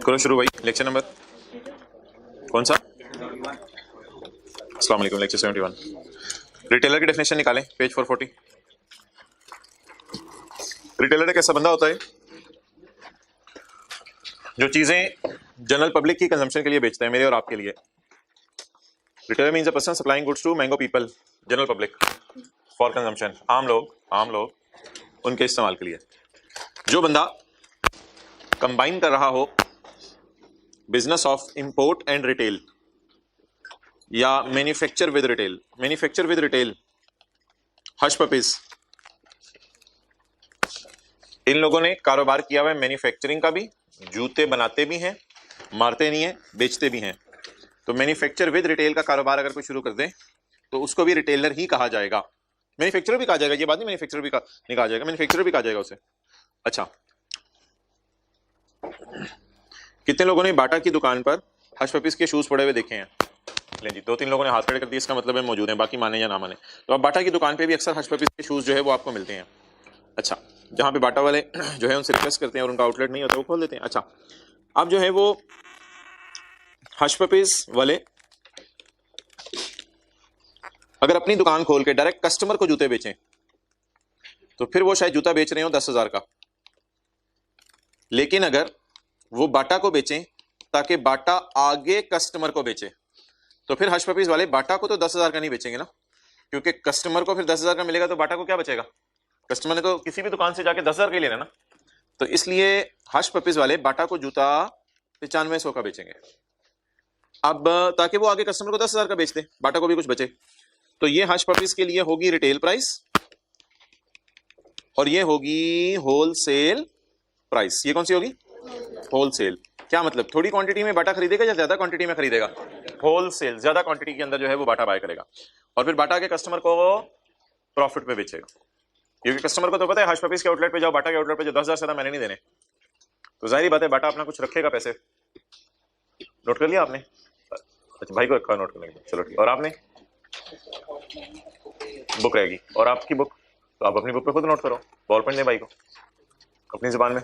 करो शुरू भाई। लेक्चर नंबर कौन सा? अस्सलाम वालेकुम। लेक्चर 71। रिटेलर की डेफिनेशन निकालें, पेज 440। रिटेलर एक ऐसा बंदा होता है जो चीजें जनरल पब्लिक की कंजम्पशन के लिए बेचता है, मेरे और आपके लिए। Retailer means a person supplying goods to mango people, general public for consumption. आम लोग उनके इस्तेमाल के लिए। जो बंदा कंबाइन कर रहा हो business of import and retail या manufacture with retail, Hush Puppies, इन लोगों ने कारोबार किया हुआ है मैन्युफैक्चरिंग का भी, जूते बनाते भी हैं, मारते नहीं है, बेचते भी हैं। तो मैन्युफैक्चर विद रिटेल का कारोबार अगर कोई शुरू कर दे तो उसको भी रिटेलर ही कहा जाएगा। मैन्युफैक्चरर भी कहा जाएगा, ये बात नहीं मैन्युफैक्चरर भी नहीं कहा जाएगा, मैन्युफैक्चरर भी कहा जाएगा उसे। अच्छा, कितने लोगों ने बाटा की दुकान पर हश पपीज के शूज पड़े हुए देखे हैं? ले जी, 2-3 लोगों ने हाथ खड़े कर दिए, इसका मतलब है मौजूद है, बाकी माने या ना माने। तो अब बाटा की दुकान पे भी अक्सर हश पपीज के शूज जो है वो आपको मिलते हैं। अच्छा, जहाँ पे बाटा वाले जो है उनसे रिक्वेस्ट करते हैं और उनका आउटलेट नहीं होता वो खोल देते हैं। अच्छा, अब जो है वो हश पपीज वाले अगर अपनी दुकान खोल के डायरेक्ट कस्टमर को जूते बेचें तो फिर वो शायद जूता बेच रहे हो 10,000 का, लेकिन अगर वो बाटा को बेचें ताकि बाटा आगे कस्टमर को बेचे तो फिर हश पपीज वाले बाटा को तो 10,000 का नहीं बेचेंगे ना, क्योंकि कस्टमर को फिर 10,000 का मिलेगा तो बाटा को क्या बचेगा? कस्टमर ने तो किसी भी दुकान से जाके 10,000 का ही लेना ना। तो इसलिए हश पपीज वाले बाटा को जूता 9500 का बेचेंगे। अब ताकि वो आगे कस्टमर को 10,000 का बेच दे, बाटा को भी कुछ बचे। तो ये हश पपीज के लिए होगी रिटेल प्राइस और ये होगी होलसेल प्राइस। ये कौन सी होगी? होलसेल। क्या मतलब? थोड़ी क्वांटिटी में बाटा खरीदेगा या ज्यादा क्वांटिटी में खरीदेगा? होलसेल, ज्यादा क्वांटिटी के अंदर जो है वो बाटा बाय करेगा और फिर बाटा के कस्टमर को प्रॉफिट पे बेचेगा, क्योंकि कस्टमर को तो पता है हश पपीज के आउटलेट पे जाओ, बाटा के आउटलेट पे जो 10,000 से ज्यादा मैंने नहीं देने, तो जाहिर बात है बाटा अपना कुछ रखेगा पैसे। नोट कर लिया आपने? अच्छा, भाई को रखा नोट करने के लिए, चलो ठीक। और आपने बुक रहेगी, और आपकी बुक तो आप अपनी बुक पे खुद नोट करो, बॉल पेन दे भाई को अपनी जुबान में।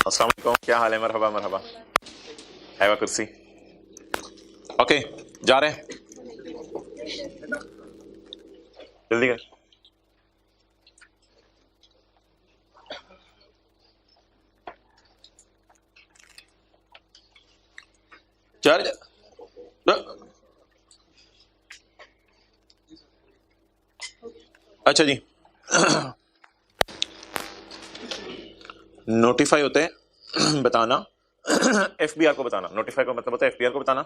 अस्सलाम वालेकुम, क्या हाल है? मरहबा मरहबा, हैवा कुर्सी। ओके, जा रहे हैं, जल्दी कर। चल अच्छा जी, नोटिफाई होते हैं बताना, एफबीआर को बताना। नोटिफाई का मतलब होता है एफबीआर को बताना,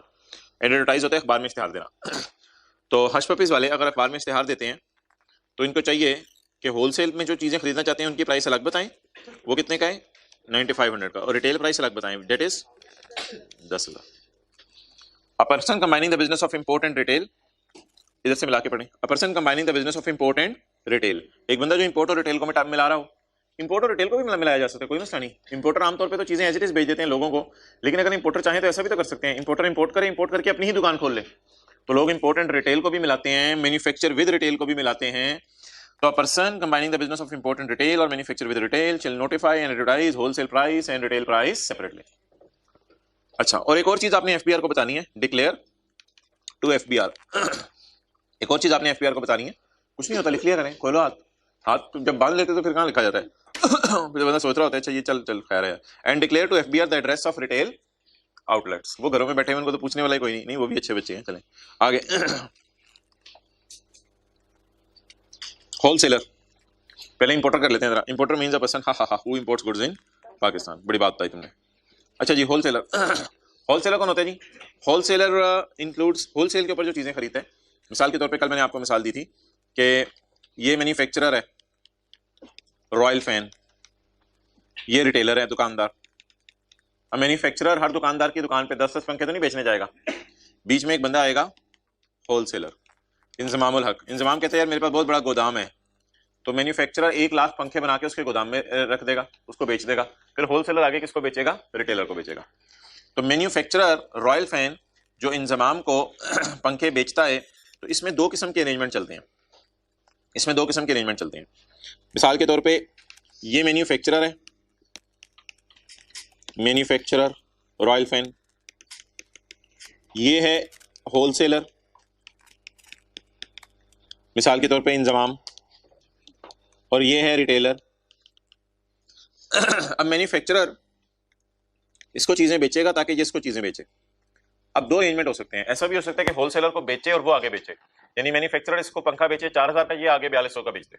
एडवर्टाइज होता है अखबार में इश्तिहार देना। तो हश पपीज वाले अगर अखबार में इश्तिहार देते हैं तो इनको चाहिए कि होलसेल में जो चीजें खरीदना चाहते हैं उनकी प्राइस अलग बताएं, वो कितने का है? 9500 का, और रिटेल प्राइस अलग बताएं, that is 10,000। A person combining the business of import and retail, इधर से मिला के पढ़ें। A person combining the business of import and retail, एक बंदा जो इंपोर्ट और रिटेल को मिला रहा हो। इंपोर्ट और रिटेल को भी मिलाया जा सकता है, कोई मसला नहीं। इंपोर्टर आमतौर पे तो चीजें एज इट इज बेच देते हैं लोगों को, लेकिन अगर इंपोर्टर चाहे तो ऐसा भी तो कर सकते हैं, इंपोर्टर इंपोर्ट करे, इंपोर्ट करके अपनी ही दुकान खोल ले। तो लोग इंपोर्ट एंड रिटेल को भी मिलाते हैं, मैन्युफैक्चर विद रिटेल को भी मिलाते हैं। तो a person combining the business of import and retail और manufacture with retail shall notify and advertise wholesale price and retail price separately. अच्छा, और एक और चीज आपने एफबीआर को बतानी है, डिक्लेयर टू एफबीआर। एक और चीज आपने एफबीआर को बतानी है, कुछ नहीं होता, लिख लिया करें, खोलो हाथ जब बांध लेते तो फिर कहाँ लिखा जाता है? फिर बंदा सोच रहा होता है अच्छा ये चल खैर है। And declare to FBR the address of retail outlets. वो घरों में बैठे हुए उनको तो पूछने वाला ही कोई नहीं, वो भी अच्छे बच्चे हैं। चलें आगे। होलसेलर, पहले इंपोर्टर कर लेते हैं जरा। Importer means a person who imports goods in Pakistan. बड़ी बात बताई तुमने। अच्छा जी, होलसेलर। होलसेलर कौन होता है जी? होलसेलर इंक्लूड्स, होलसेल के ऊपर जो चीजें खरीदते हैं। मिसाल के तौर पे कल मैंने आपको मिसाल दी थी कि ये मैन्युफैक्चरर है रॉयल फैन, ये रिटेलर है दुकानदार। अब मैन्युफैक्चरर हर दुकानदार की दुकान पे 10-10 पंखे तो नहीं बेचने जाएगा, बीच में एक बंदा आएगा होलसेलर, इंजमामुल हक। इंजमाम कहते हैं यार मेरे पास बहुत बड़ा गोदाम है, तो मैन्युफैक्चरर 1,00,000 पंखे बना के उसके गोदाम में रख देगा, उसको बेच देगा। फिर होलसेलर आगे किसको बेचेगा? रिटेलर को बेचेगा। तो मैन्युफैक्चरर रॉयल फैन जो इंजमाम को पंखे बेचता है, तो इसमें दो किस्म के अरेंजमेंट चलते हैं, इसमें दो किस्म के अरेंजमेंट चलते हैं। मिसाल के तौर पे ये मैन्युफैक्चरर है, मैन्युफैक्चरर रॉयल फैन, ये है होलसेलर मिसाल के तौर पे इंजमाम, और ये है रिटेलर। अब मैन्युफैक्चरर इसको चीजें बेचेगा ताकि ये इसको चीजें बेचे। अब दो अरेंजमेंट हो सकते हैं, ऐसा भी हो सकता है कि होलसेलर को बेचे और वो आगे बेचे, यानी मैन्युफैक्चरर इसको पंखा बेचे 4000 का, ये आगे 4200 का बेच दे,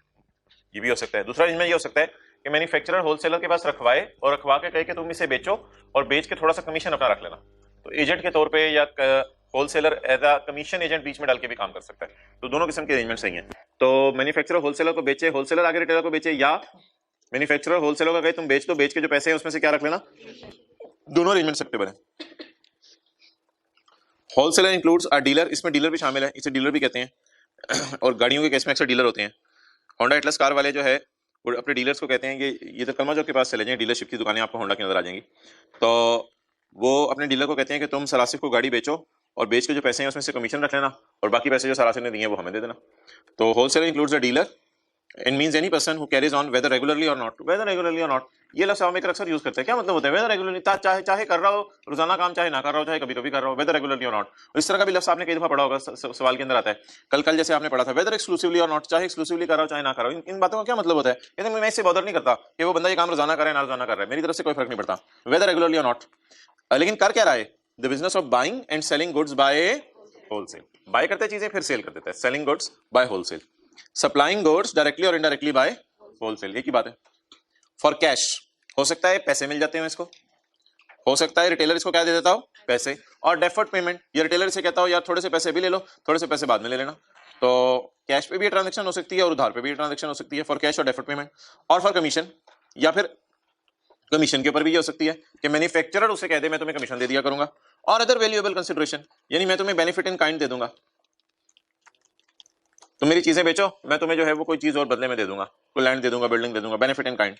ये भी हो सकता है। दूसरा अरेंजमेंट ये हो सकता है कि मैन्युफैक्चरर होलसेलर के पास रखवाए और रखवा के कहे कि तुम इसे बेचो और बेच के थोड़ा सा कमीशन अपना रख लेना, तो एजेंट के तौर पे या wholesaler as a commission agent बीच में डाल के भी काम कर सकता है। तो दोनों किस्म के अरेंजमेंट सही हैं। तो मैन्युफैक्चरर होलसेलर को बेचे, होलसेलर आगे रिटेलर को बेचे, या मैन्युफैक्चरर होलसेलर को कहे तुम बेच दो, बेच के जो पैसे हैं उसमें से क्या रख लेना, दोनों अरेंजमेंट एक्सेप्टेबल है। होलसेलर इंक्लूड्स अ डीलर, इसमें डीलर भी शामिल है, इसे डीलर भी कहते हैं और गाड़ियों के केस में अक्सर डीलर होते हैं। होंडा एटलस कार वाले जो है वो अपने डीलर्स को कहते हैं कि ये तो कलमा चौक के पास चले जाएं, डीलरशिप की दुकानें आपको होंडा की नजर आ जाएंगी, तो वो अपने डीलर को कहते हैं कि तुम सरासिफ को गाड़ी बेचो और बेच के जो पैसे हैं उसमें से कमीशन रख लेना और बाकी पैसे जो सरासिफ ने दिए वो हमें दे देना। तो wholesaler includes a dealer and means any person who carries on whether regularly और नॉट, वेदर रेगुलरली और नॉट, ये लफ्ज़ मेकर अक्सर यूज करते हैं। क्या मतलब होता है वेदर रेगुलरली, चाहे चाहे कर रहा हो रोजाना काम, चाहे ना कर रहा हो, चाहे कभी कभी कर रहा हो, वेदर रेगुलरली और नॉट। इस तरह का भी लफ्ज़ आपने कई दफा पढ़ा होगा, सवाल के अंदर आता है। कल जैसे आपने पढ़ा था वेदर एक्सक्लूसिवली और नॉट, चाहे एक्सक्लूसिवली कर रहा हो चाहे ना कर रहा हो। इन बातों का क्या मतलब होता है? कहते मैं इससे बॉदर नहीं करता कि वो बंदा ये काम रोजाना करे ना रोजाना कर रहा है, मेरी तरफ से कोई फर्क नहीं पड़ता, वेदर रेगुलरली और नॉट। लेकिन कर क्या रहा है? The business of buying and selling goods by wholesale, buy करते चीजें फिर सेल कर देता है, selling goods by wholesale, supplying goods directly और इनडायरेक्टली बाय होलसेल, एक ही बात है। फॉर कैश हो सकता है पैसे मिल जाते हैं इसको, हो सकता है रिटेलर इसको क्या दे देता हो, पैसे, और डेफर्ड पेमेंट, ये रिटेलर से कहता हो यार थोड़े से पैसे भी ले लो, थोड़े से पैसे बाद में ले लेना। तो कैश पे भी ट्रांजेक्शन हो सकती है और उधार पे भी ट्रांजेक्शन हो सकती है, फॉर कैश और डेफर्ड पेमेंट। और फॉर कमीशन, या फिर कमीशन के ऊपर भी ये हो सकती है कि मैन्युफैक्चरर उसे कह दे मैं तुम्हें कमीशन दे दिया करूंगा। और अदर वैल्यूएबल कंसिडरेशन, यानी मैं तुम्हें बेनिफिट इन काइंड दे दूंगा, तुम मेरी चीजें बेचो, मैं तुम्हें जो है वो कोई चीज और बदले में दे दूंगा, कोई लैंड दे दूंगा, बिल्डिंग दे दूंगा, benefit in kind.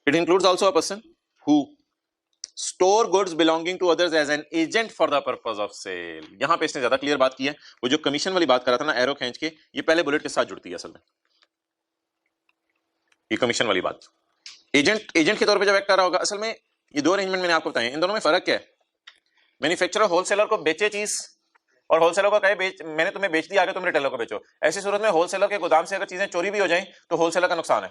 It includes also a person who store goods belonging to others as an agent for the purpose of sale. यहां पे इसने ज्यादा क्लियर बात की है, वो जो कमीशन वाली बात कर रहा था ना एरो खींच के, ये पहले बुलेट के साथ जुड़ती है असल में, ये कमीशन वाली बात। एजेंट के तौर पे जब एक्ट कर रहा होगा, असल में ये दो अरेंजमेंट मैंने आपको बताए, इन दोनों में फर्क क्या है? मैन्युफैक्चरर होलसेलर को बेचे चीज और होलसेलर को कहे बेच, मैंने तुम्हें बेच दिया, आगे तुम रिटेलर को बेचो। ऐसी सूरत में होलसेलर के गोदाम से अगर चीजें चोरी भी हो जाएं तो होलसेलर का नुकसान है।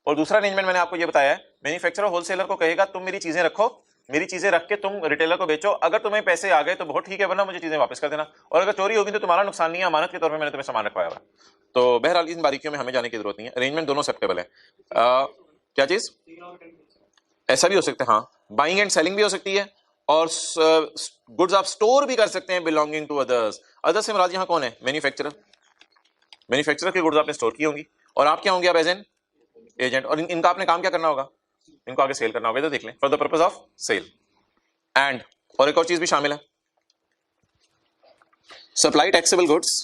और दूसरा अरेंजमेंट मैंने आपको ये बताया है, मैन्युफैक्चरर होलसेलर को कहेगा तुम मेरी चीजें रखो, मेरी चीजें रख के तुम रिटेलर को बेचो, अगर तुम्हें पैसे आ गए तो बहुत ठीक है, वरना मुझे चीजें वापस कर देना, और अगर चोरी होगी तो तुम्हारा नुकसान नहीं है, अमानत के तौर पर मैंने तुम्हें सामान रखवाया हुआ। तो बहरहाल इन बारीकियों में हमें जाने की जरूरत नहीं है, अरेंजमेंट दोनों एक्सेप्टेबल है। क्या चीज? ऐसा भी हो सकता है, हाँ, बाइंग एंड सेलिंग भी हो सकती है, और गुड्स आप स्टोर भी कर सकते हैं बिलोंगिंग टू अदर्स। अदर्स से मुराद यहाँ कौन है? मैन्युफैक्चरर। मैन्युफैक्चरर की गुड्स आपने स्टोर की होंगी और आप क्या होंगे? आप एज एन एजेंट, और इनका आपने काम क्या करना होगा? इनको आगे सेल करना होगा, इधर देख लें, for the purpose of sale. And और एक और चीज भी शामिल है, सप्लाई टैक्सेबल गुड्स,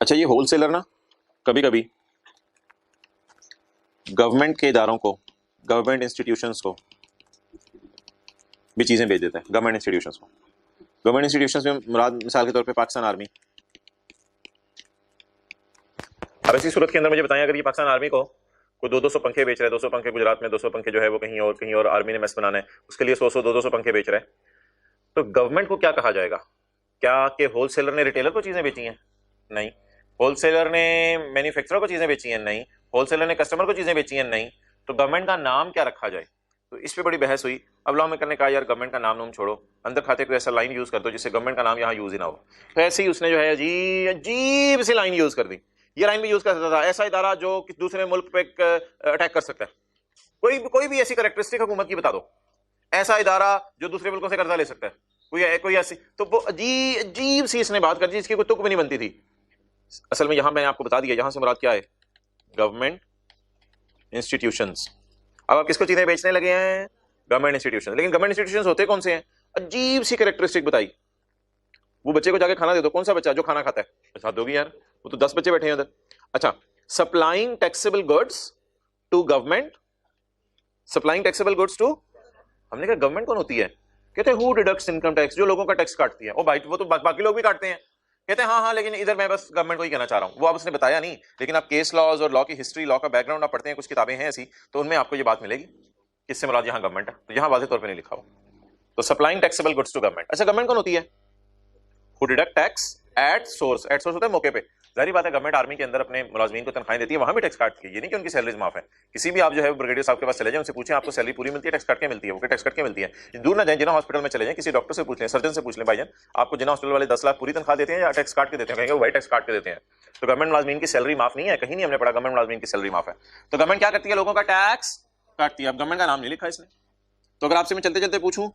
अच्छा ये होलसेलर ना कभी कभी गवर्नमेंट के इदारों को, गवर्नमेंट इंस्टीट्यूशंस को भी चीजें भेज देता है, गवर्नमेंट इंस्टीट्यूशंस को। गवर्नमेंट इंस्टीट्यूशंस में मुराद मिसाल के तौर पे पाकिस्तान आर्मी। अब ऐसी सूरत के अंदर मुझे बताएं, अगर ये पाकिस्तान आर्मी को कोई 200 पंखे बेच रहा है, 200 पंखे गुजरात में, 200 पंखे जो है वो कहीं और आर्मी ने मेस बनाना है, उसके लिए 100 200 पंखे बेच रहा है, तो गवर्नमेंट को क्या कहा जाएगा? क्या कि होलसेलर ने रिटेलर को चीजें बेची हैं? नहीं। होलसेलर ने मैन्युफैक्चरर को चीजें बेची हैं? नहीं। होलसेलर ने कस्टमर को चीजें बेची हैं? नहीं। तो गवर्नमेंट का नाम क्या रखा जाए? तो इस पे बड़ी बहस हुई। अब लॉ मेकर ने कहा यार गवर्नमेंट का नाम छोड़ो, अंदर खाते को ऐसा लाइन यूज कर दो जिससे गवर्नमेंट का नाम यहाँ यूज ही ना हो। तो ऐसे ही उसने जो है अजीब सी लाइन यूज कर दी। ये लाइन भी यूज कर सकता था, ऐसा इदारा जो किसी दूसरे मुल्क पे अटैक कर सकता है, कोई भी ऐसी कैरेक्टरिस्टिक हुकूमत की बता दो, ऐसा इदारा जो दूसरे मुल्कों से कर्जा ले सकता है, कोई ऐसी, तो वो अजीब सी इसने बात कर दी, इसकी कोई तुक भी नहीं बनती थी। असल में यहां मैंने आपको बता दिया, यहां से मुराद क्या है? Government institutions. अब आप किसको चीजें बेचने लगे हैं? Government institution. लेकिन गवर्नमेंट इंस्टीट्यूशंस होते कौन से हैं? अजीब सी कैरेक्टरिस्टिक बताई। वो बच्चे को जाके खाना दे दो, कौन सा बच्चा जो खाना खाता है? अच्छा दोगी यार, वो तो 10 बच्चे बैठे हैं उधर। अच्छा, supplying taxable goods to government, supplying taxable goods to, हमने कहा गवर्नमेंट कौन होती है? कहते हैं हु डिडक्ट्स इनकम टैक्स, जो लोगों का टैक्स काटती है। ओ भाई वो तो बाकी लोग भी काटते हैं, कहते हैं हाँ हाँ लेकिन इधर मैं बस गवर्नमेंट को ही कहना चाह रहा हूँ, वो आप उसने बताया नहीं, लेकिन आप केस लॉज और लॉ की हिस्ट्री, लॉ का बैकग्राउंड आप पढ़ते हैं, कुछ किताबें हैं ऐसी, तो उनमें आपको ये बात मिलेगी किससे मुराद यहाँ गवर्नमेंट है, तो यहाँ वाज़ेह तौर पर नहीं लिखा हो। तो supplying taxable goods to government, अच्छा गवर्नमेंट कौन होती है? Who deduct tax at source, at source होता है मौके पे। जाहिर बात है गवर्नमेंट आर्मी के अंदर अपने मुलाजमीन को तनख्वाहें देती है, वहां भी टैक्स काटती है, ये नहीं कि उनकी सैलरीज माफ है। किसी भी आप जो है ब्रिगेडियर साहब के पास चले जाए, उनसे पूछें आपको सैलरी पूरी मिलती है, टैक्स काट के मिलती है? वो टैक्स काट के मिलती है। दूर ना जाए, जिना हॉस्पिटल में चले जाए, किसी डॉक्टर से पूछ लें, सर्जन से पूछ लें, भाईजान आपको जिना हॉस्पिटल वाले 10 लाख पूरी तनख्वाह देते हैं या टैक्स काट के देते हैं? कहेंगे भाई टैक्स काट के देते हैं। तो गवर्नमेंट मुलाजमीन की सैलरी माफ नहीं है, कहीं नहीं हमने पढ़ा गवर्नमेंट मुलाजमीन की सैलरी माफ है। तो गवर्नमेंट क्या करती है? लोगों का टैक्स काटती है। अब गवर्नमेंट का नाम नहीं लिखा इसने, तो अगर आपसे मैं चलते चलते पूछूं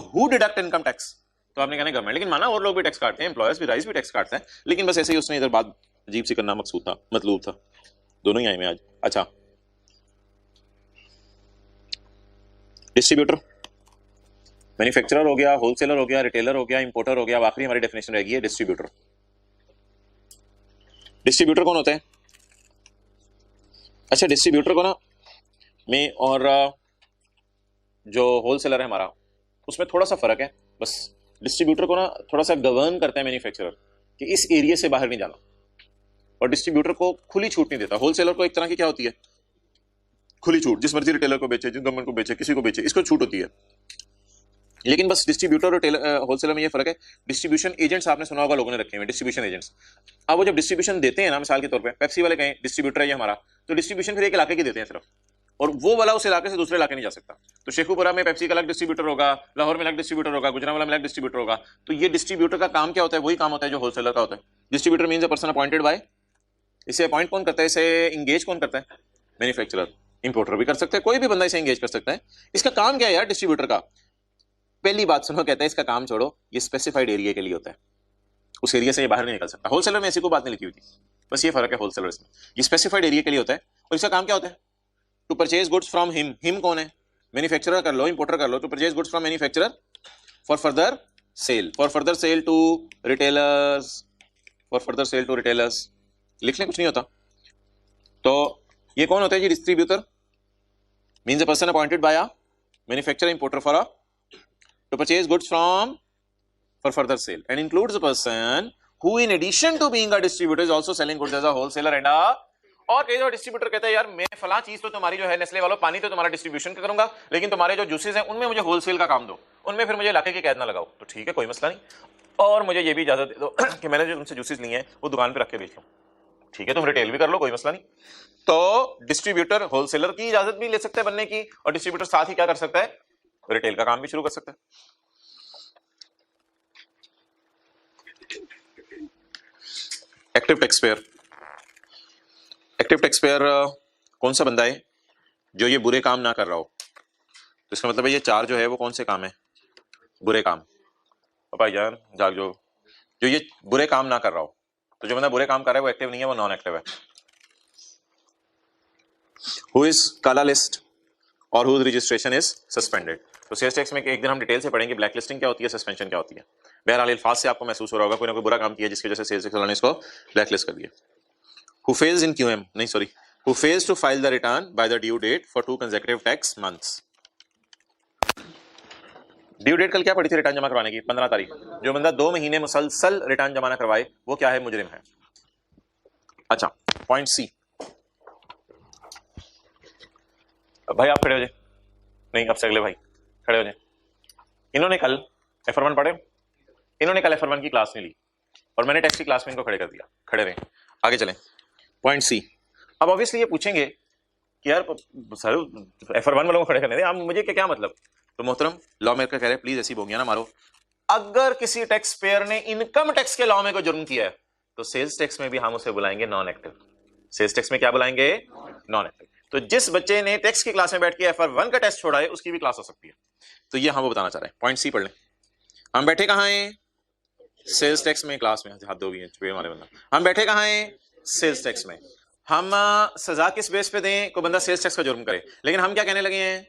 हु डिडक्ट इनकम टैक्स, तो आपने कहना गवर्नमेंट, लेकिन माना और लोग भी टैक्स काटते हैं, एम्प्लॉयर्स भी, राइस भी टैक्स काटते हैं, लेकिन बस ऐसे ही उसने इधर बात अजीब सी करना मकसूद था, मतलूब था, दोनों ही आए में आज। अच्छा डिस्ट्रीब्यूटर, मैन्युफैक्चरर हो गया, होलसेलर हो गया, रिटेलर हो गया, इंपोर्टर हो गया, अब आखिरी हमारी डेफिनेशन रहेगी है डिस्ट्रीब्यूटर। डिस्ट्रीब्यूटर कौन होता है? अच्छा डिस्ट्रीब्यूटर को ना में और जो होलसेलर है हमारा, उसमें थोड़ा सा फर्क है बस। डिस्ट्रीब्यूटर को ना थोड़ा सा गवर्न करता है मैन्युफैक्चरर कि इस एरिया से बाहर नहीं जाना, और डिस्ट्रीब्यूटर को खुली छूट नहीं देता। होलसेलर को एक तरह की क्या होती है? खुली छूट, जिस मर्जी रिटेलर को बेचे, जिस गवर्नमेंट को बेचे, किसी को बेचे, इसको छूट होती है। लेकिन बस डिस्ट्रीब्यूटर और होलसेलर में ये फर्क है, डिस्ट्रीब्यूशन एजेंट्स आपने सुना होगा लोगों ने रखे हुए डिस्ट्रीब्यूशन एजेंट्स। अब वो जब डिस्ट्रीब्यूशन देते हैं ना, मिसाल के तौर पे पेप्सी वाले कहें डिस्ट्रीब्यूटर है ये हमारा, तो डिस्ट्रीब्यूशन फिर एक इलाके की देते हैं सिर्फ, और वो वाला उस इलाके से दूसरे इलाके नहीं जा सकता। तो शेखुपुरा में पेप्सी का अलग डिस्ट्रीब्यूटर होगा, लाहौर में अलग डिस्ट्रीब्यूटर होगा, गुजरावाला में अलग डिस्ट्रीब्यूटर होगा। तो ये डिस्ट्रीब्यूटर का काम क्या होता है? वही काम होता है जो होलसेलर का होता है। Distributor means a person appointed bye, इसे अपॉइंट कौन करता है? इसे इंगेज कौन करता है? मैन्युफैक्चरर। इंपोर्टर भी कर सकते हैं, कोई भी बंदा इसे इंगेज कर सकता है। इसका काम क्या है यार डिस्ट्रीब्यूटर का? पहली बात सुनो, कहता है इसका काम छोड़ो, ये स्पेसिफाइड एरिया के लिए होता है, उस एरिया से ये बाहर नहीं निकल सकता। होलसेलर में ऐसी कोई बात नहीं लिखी हुई थी, बस ये फर्क है होलसेलर में, ये स्पेसिफाइड एरिया के लिए होता है। और इसका काम क्या होता है? To purchase goods from him. Him कौन है? मैन्युफैक्चरर कर लो, इंपोर्टर कर लो। To purchase goods from manufacturer for further sale, for further sale to retailers, for further sale to retailers, लिख लें, कुछ नहीं होता। तो ये कौन होता है जी? Distributor means a person appointed by a manufacturer importer for a to purchase goods from for further sale, and includes a person who in addition to being a distributor is also selling goods as a wholesaler and a, और कई distributor कहता है यार मैं फला चीज तो तुम्हारी जो है नेस्ले वालों पानी तो तुम्हारा डिस्ट्रीब्यूशन का करूंगा, लेकिन तुम्हारे जो जूसेस हैं उनमें मुझे होलसेल का काम दो, उनमें फिर मुझे इलाके की कैद ना लगाओ। तो ठीक है कोई मसला नहीं, और मुझे ये भी इजाजत दे दो कि मैंने जो तुमसे जूसेस लिए हैं वो दुकान पे रख के बेच लो। ठीक है तुम रिटेल भी कर लो, कोई मसला नहीं। तो डिस्ट्रीब्यूटर होलसेलर की इजाजत भी ले सकता है बनने की, और डिस्ट्रीब्यूटर साथ ही क्या कर सकता है? रिटेल का काम भी शुरू कर सकता है। Active tax payer, active tax payer कौन सा बंदा है जो ये बुरे काम ना कर रहा हो? तो इसका मतलब है ये चार जो है वो कौन से काम है? बुरे काम। भाईजान जाग जो ये बुरे काम ना कर रहा हो, तो जो बंदा बुरे काम कर रहा है वो एक्टिव नहीं है, वो नॉन एक्टिव है। हु इज काला लिस्ट और हुज रजिस्ट्रेशन इज सस्पेंडेड। तो सेल्स टैक्स में एक दिन हम डिटेल से पढ़ेंगे ब्लैक लिस्टिंग क्या होती है, सस्पेंशन क्या होती है। बहरहाल अल्फाज से आपको महसूस हो रहा होगा कोई ना कोई बुरा काम किया जिसकी वजह से सेल्स टैक्स वालों ने इसको ब्लैक लिस्ट कर दिया। हु फेल्स इन क्यूएम, नहीं sorry, who fails to file the return by the due date for 2 consecutive tax months. Due date कल क्या पड़ी थी रिटर्न जमा करवाने की? 15 तारीख। जो बंदा 2 महीने मुसलसल रिटर्न जमा ना करवाए वो क्या है? मुजरिम है। अच्छा पॉइंट सी, भाई आप खड़े हो जाए, नहीं अब से अगले भाई खड़े हो जाए। इन्होंने कल F1 पढ़े, इन्होंने कल F1 की क्लास नहीं ली और मैंने टैक्स की क्लास में इनको खड़े कर दिया, खड़े रहे। आगे चलें, पॉइंट सी। अब ऑब्वियसली ये पूछेंगे कि यार सर F1 वालों को खड़े करने दे, आप मुझे क्या मतलब? तो मोहतरम लॉ मेकर कह रहे प्लीज ऐसी बोगियां ना मारो। अगर किसी टैक्स पेयर ने इनकम टैक्स के लॉ में कोई जुर्म किया है तो सेल्स टैक्स में भी हम उसे बुलाएंगे नॉन एक्टिव। सेल्स टैक्स में क्या बुलाएंगे? Non active. तो जिस बच्चे ने टैक्स की क्लास में बैठ के F1 का टेस्ट छोड़ा है उसकी भी क्लास हो सकती है। तो ये हम वो बताना चाह रहे हैं। पॉइंट सी पढ़ लें। हम बैठे कहाँ हैं? सेल्स टैक्स में। क्लास में हाथ दो भी हैं हमारे बंदा। हम बैठे कहाँ हैं? सेल्स टैक्स में। हम सजा किस बेस पे दें? कोई बंदा सेल्स टैक्स का जुर्म करे, लेकिन हम क्या कहने लगे हैं?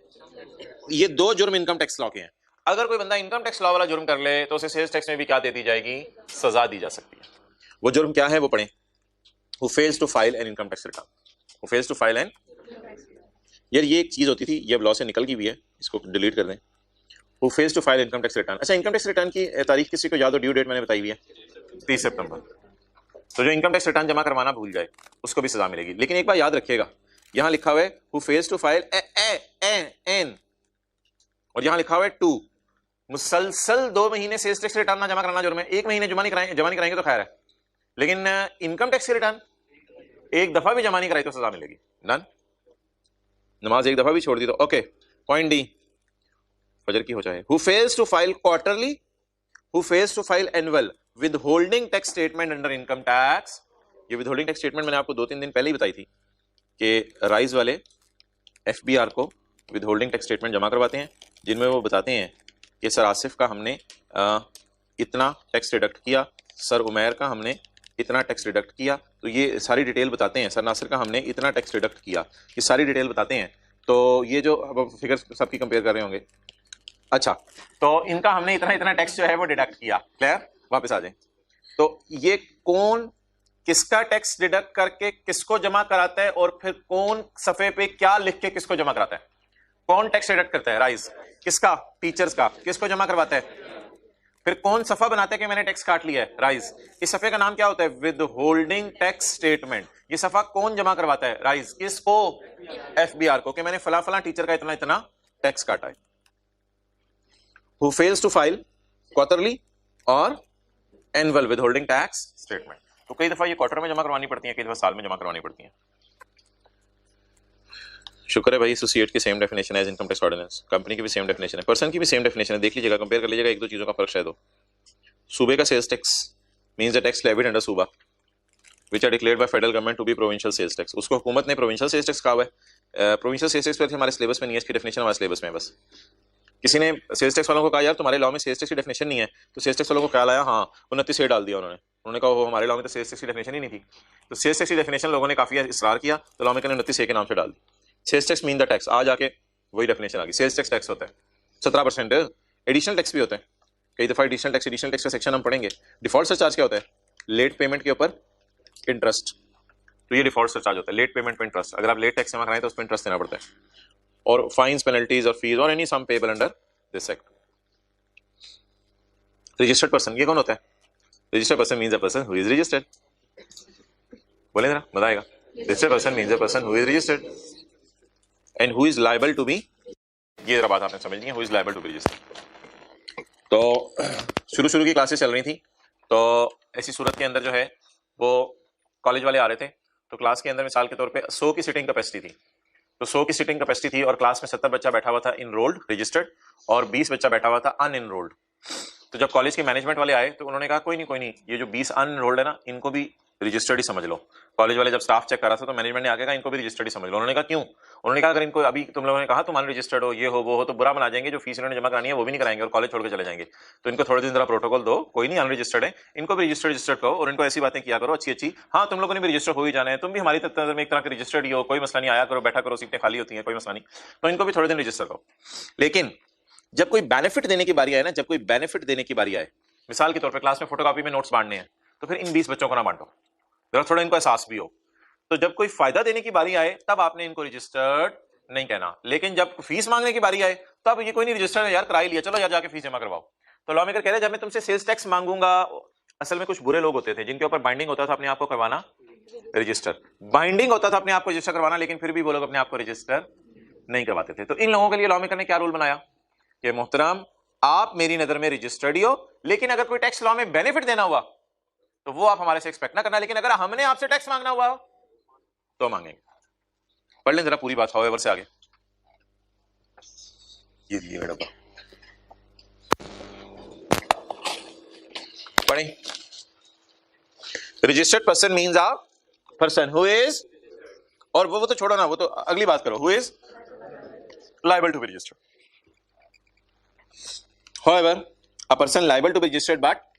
ये 2 जुर्म इनकम टैक्स लॉ के हैं। अगर कोई बंदा इनकम टैक्स लॉ वाला जुर्म कर ले तो उसे सेल्स टैक्स में भी क्या दे दी जाएगी? सजा दी जा सकती है। वो जुर्म क्या है वो पढ़ें। Who fails to file an income tax return. Who fails to file an, यार ये एक चीज होती थी, ये अब लॉ से निकल गई भी है, इसको डिलीट कर दें। Who fails to file income tax return। अच्छा इनकम टैक्स रिटर्न की तारीख किसी को याद हो? ड्यू डेट मैंने बताई हुई है 30 सितंबर। तो जो इनकम टैक्स रिटर्न जमा करवाना भूल जाए उसको भी सजा मिलेगी। लेकिन एक बार याद रखिएगा, यहां लिखा हुआ है who fails to file an, और यहां लिखा हुआ है टू। मुसलसल 2 महीने सेल्स टैक्स रिटर्न ना जमा कराना जुर्म है, 1 महीने जमा नहीं कराएंगे तो खैर है, लेकिन इनकम टैक्स रिटर्न एक दफा भी जमा नहीं कराई तो सजा मिलेगी। डन, नमाज एक दफा भी छोड़ दी तो ओके। पॉइंट डी, फजर की हो जाए। Who fails to file quarterly, who fails to file annual withholding tax statement under income tax. ये विदहोल्डिंग टैक्स स्टेटमेंट मैंने आपको 2-3 दिन पहले ही बताई थी कि राइज वाले एफबीआर को विदहोल्डिंग टैक्स स्टेटमेंट जमा करवाते हैं, जिनमें वो बताते हैं कि सर आसिफ का हमने इतना टैक्स डिडक्ट किया, सर उमैर का हमने इतना टैक्स डिडक्ट किया, तो ये सारी डिटेल बताते हैं। सर नासिर का हमने इतना टैक्स डिडक्ट किया, ये सारी डिटेल बताते हैं। तो ये जो अब फिगर्स सबकी कंपेयर कर रहे होंगे, अच्छा तो इनका हमने इतना इतना टैक्स जो है वो डिडक्ट किया। क्लियर, वापस आ जाए। तो ये कौन किसका टैक्स डिडक्ट करके किसको जमा कराता है, और फिर कौन सफे पे क्या लिख के किसको जमा कराता है? कौन टैक्स डिडक्ट करता है? राइज। किसका? टीचर्स का। किसको जमा करवाता है? फिर कौन सफा बनाता है कि मैंने टैक्स काट लिया है? राइज। इस सफे का नाम क्या होता है? With holding tax statement. ये सफा कौन जमा करवाता है? राइज। किसको? एफबीआर को, कि मैंने फला फला टीचर का इतना इतना टैक्स काटा है। Who fails to file quarterly और annual withholding tax statement. तो कई दफा ये क्वार्टर में जमा करवानी पड़ती है, कई दफा साल में जमा करवानी पड़ती है। शुक्र है भाई, एसोसिएट की सेम डेफिनेशन है इनकम टैक्स ऑर्डिनेंस, कंपनी की भी सेम डेफिनेशन है, पर्सन की भी सेम डेफिनेशन है। देख लीजिएगा, कंपेयर कर लीजिएगा, एक दो चीजों का फर्क शायद हो। सूबे का sales tax means the tax levied under सूबा which are declared by federal government to be provincial sales tax. उसको हुकूमत ने प्रोविंशियल सेल्स टैक्स कहा हुआ है। प्रोविंशियल सेल्स टैक्स पर हमारे सिलेबस में नहीं है, इसकी डेफिनेशन हमारे सिलेबस में है। बस किसी ने सेल्स टैक्स वालों को कहा यार तुम्हारे लॉ में सेल्स टैक्स की डेफिनेशन नहीं है, तो सेल्स टैक्स वालों को ख्याल आया हाँ 29 से डाल दिया उन्होंने कहा वो हमारे लॉ में तो सेल्स टैक्स की डेफिनेशन ही नहीं थी। तो सेल्स टैक्स की डेफिनेशन लोगों ने काफी इसरार किया, तो लॉ में 29 के नाम से डाल दी। Sales tax mean the tax, आज आके वही डेफिनेशन आ गई। सेल्स टैक्स टैक्स होता है 17%। एडिशनल टैक्स भी होता है कई दफा। एडिशनल टैक्स का सेक्शन हम पढ़ेंगे। डिफॉल्ट सरचार्ज क्या होता है? लेट पेमेंट के ऊपर इंटरेस्ट। तो ये डिफॉल्ट सरचार्ज होता है, लेट पेमेंट पे इंटरेस्ट। अगर आप लेट टैक्स जमा कराएं तो उस पर इंटरेस्ट देना पड़ता है। और फाइन्स, पेनल्टीज और फीस और any sum payable under this act. Registered person, ये कौन होता है? Registered person means a person who is registered. बोले जरा, मजा आएगा। Registered person means a person who is registered and who is liable to be, ये जरा बात आपने समझनी है, who is liable to be registered. तो शुरू की क्लासेस चल रही थी, तो ऐसी सूरत के अंदर जो है वो कॉलेज वाले आ रहे थे, तो क्लास के अंदर मिसाल के तौर पे 100 की सीटिंग कैपेसिटी थी। तो 100 की सीटिंग कैपेसिटी थी और क्लास में 70 बच्चा बैठा हुआ था इनरोल्ड रजिस्टर्ड, और 20 बच्चा बैठा हुआ था अनइनरोल्ड। तो जब कॉलेज के मैनेजमेंट वाले आए तो उन्होंने कहा कोई नहीं, ये जो 20 अनइनरोल्ड है ना, इनको भी रजिस्टर्ड ही समझ लो। कॉलेज वाले जब स्टाफ चेक कर रहा था तो मैनेजमेंट ने आके कहा इनको भी रजिस्टर्ड ही समझ लो। उन्होंने कहा क्यों? उन्होंने कहा अगर इनको अभी तुम लोगों ने कहा तुम अनरजिस्टर्ड हो, ये हो वो हो, तो बुरा बना जाएंगे, जो फीस इन्होंने जमा करानी है वो भी नहीं कराएंगे और कॉलेज छोड़ के चले जाएंगे। तो इनको थोड़े दिन जरा प्रोटोकॉल दो, कोई नहीं अनरजिस्टर्ड है, इनको भी रजिस्टर्ड कहो और इनको ऐसी बातें किया करो अच्छी। हाँ तुम लोगों ने भी रजिस्टर हो ही जाना है, तुम भी हमारी नजर में एक तरह के रजिस्टर्ड ही हो, कोई मसला नहीं, आया करो, बैठा करो, सीटें खाली होती हैं, कोई मसला नहीं, तो इनको भी थोड़े दिन रजिस्टर करो। लेकिन जब कोई बेनिफिट देने की बारी आए ना, जब कोई बेनिफिट देने की बारी आए, मिसाल के तौर पर क्लास में फोटोकॉपी में नोट्स बांटने हैं, तो फिर इन 20 बच्चों को ना बांटो, जरा थोड़ा इनको एहसास भी हो। तो जब कोई फायदा देने की बारी आए तब आपने इनको रजिस्टर्ड नहीं कहना, लेकिन जब फीस मांगने की बारी आए तब ये कोई नहीं रजिस्टर्ड है यार, करा ही लिया, चलो यार जाके फीस जमा करवाओ। तो लॉ मेकर कह रहे हैं जब मैं तुमसे सेल्स टैक्स मांगूंगा, असल में कुछ बुरे लोग होते थे जिनके ऊपर बाइंडिंग होता था अपने आप को करवाना रजिस्टर, बाइंडिंग होता था अपने आप को रजिस्टर करवाना, लेकिन फिर भी वो लोग अपने आप को रजिस्टर नहीं करवाते थे। तो इन लोगों के लिए लॉ मेकर ने क्या रूल बनाया कि मोहतरम आप मेरी नजर में रजिस्टर्ड ही हो, लेकिन अगर कोई टैक्स लॉ में बेनिफिट देना हुआ तो वो आप हमारे से एक्सपेक्ट ना करना, लेकिन अगर हमने आपसे टैक्स मांगना हुआ तो मांगेंगे। पढ़ लें जरा पूरी बात, हाउएवर से आगे ये डब्बा पढ़ें। Registered person means a person who is, और वो तो छोड़ो ना, वो तो अगली बात करो, who is liable to be registered. However a person liable to be registered, but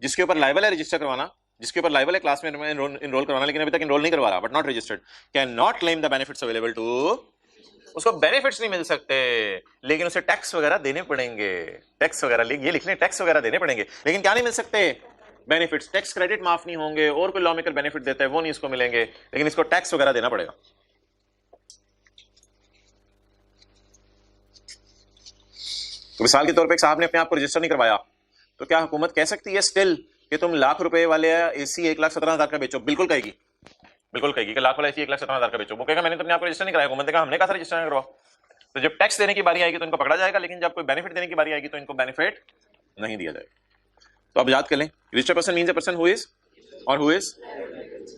जिसके ऊपर लायबल है रजिस्टर करवाना, जिसके ऊपर लायबल है क्लास में इनरोल करवाना, लेकिन अभी तक इनरोल नहीं करवा रहा, but not registered, can not claim the benefits available to, उसको बेनिफिट्स नहीं मिल सकते, लेकिन उसे टैक्स वगैरह देने पड़ेंगे। टैक्स वगैरह ये लिखने, टैक्स वगैरह देने पड़ेंगे, लेकिन क्या नहीं मिल सकते? बेनिफिट्स। टैक्स क्रेडिट माफ नहीं होंगे, और कोई लॉ मेकर बेनिफिट देता है वो नहीं इसको मिलेंगे, लेकिन इसको टैक्स वगैरह देना पड़ेगा। तो मिसाल के तौर पर एक साहब ने अपने आप को रजिस्टर नहीं करवाया, तो क्या हुकूमत कह सकती है स्टिल कि तुम लाख रुपए वाले एसी 1,17,000 का बेचो, बिल्कुल कहेगी, बिल्कुल कहेगी कि लाख वाला एसी 1,17,000 का बेचो। वो कहेगा मैंने तो अपने आपको रजिस्टर नहीं कराया, हुकूमत ने कहा हमने कहा था रजिस्टर करवाओ। तो जब टैक्स देने की बारी आएगी तो इनको पकड़ा जाएगा, लेकिन जब कोई बेनिफिट देने की बारी आएगी तो इनको बेनिफिट नहीं दिया जाएगा। तो अब याद कर लें, registered person means a person who is और who is,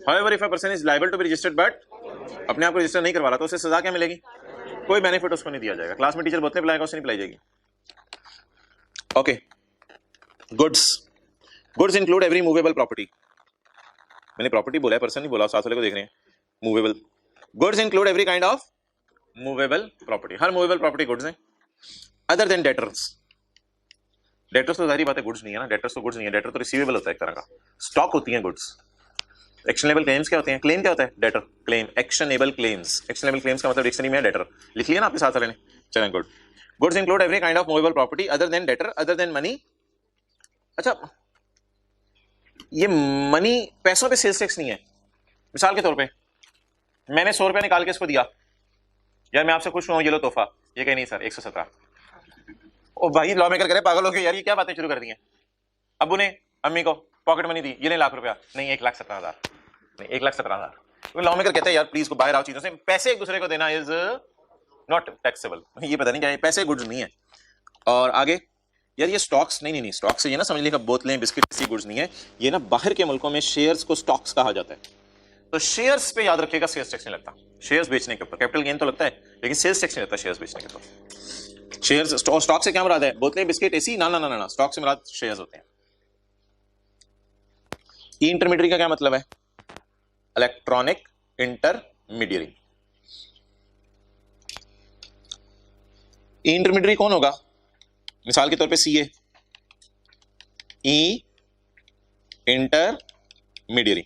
however if a person is liable to be registered but अपने आप को रजिस्टर नहीं करवा रहा तो उसे सजा क्या मिलेगी? कोई बेनिफिट उसको नहीं दिया जाएगा। क्लास में टीचर बोतलें पिलाएगा, उससे नहीं पिलाई जाएगी। Okay, goods, goods include every movable property. मैंने प्रॉपर्टी बोला है, पर्सन नहीं बोला, साथ वाले को देख रहे हैं। Movable goods include every kind of movable property, her movable property goods है। अदर देन डेटर्स, डेटर्स तो सारी बात है गुड्स नहीं है ना, डेटर्स तो गुड्स नहीं है, डेटर तो रिसीवेबल होता है एक तरह का, स्टॉक होती है गुड्स। एक्शनेबल क्लेम्स क्या होते हैं? क्लेम क्या होता है? Debtor, claim, actionable claims. Actionable claims का मतलब डिक्शनरी में है डेटर, लिख लिया ना आपके साथ वाले ने। चलें, good. Goods include every kind of movable property other than debtor, other than money. अच्छा, ये मनी, पैसों पे सेल्स टैक्स नहीं है। मिसाल के तौर पे मैंने 100 रुपया निकाल के इसको दिया, यार मैं आपसे खुश हूं, ये लो तोहफा। ये कहे नहीं सर 117। ओ भाई, लॉ मेकर करे पागल हो गए यार, ये क्या बातें शुरू कर दी हैं। अब्बू ने अम्मी को पॉकेट मनी दी, ये नहीं लाख रुपया, नहीं 1,17,000, नहीं 1,17,000। लॉ मेकर कहते हैं यार प्लीज को बाहर आओ चीजों से, पैसे एक दूसरे को देना इज नॉट टैक्सेबल। ये पता नहीं क्या है, पैसे गुड्स नहीं है। और आगे यार ये स्टॉक्स, नहीं, स्टॉक से ये ना समझ लीजिए बोतलें बिस्किट ऐसी गुड्स नहीं है। ये ना बाहर के मुल्कों में शेयर्स को स्टॉक्स कहा जाता है। तो शेयर्स पे याद रखिएगा सेल्स टैक्स नहीं लगता। शेयर्स बेचने के ऊपर कैपिटल गेन तो लगता है, लेकिन सेल्स टैक्स नहीं लगता शेयर्स बेचने के ऊपर। शेयर्स, स्टॉक से क्या मुराद है? बोतलें बिस्किट ऐसी? ना, स्टॉक से मुराद शेयर्स होते हैं। ई इंटरमीडियरी का क्या मतलब है? Electronic intermediary. ई इंटरमीडियरी कौन होगा? मिसाल के तौर पे सीए, ई इंटरमीडियरी।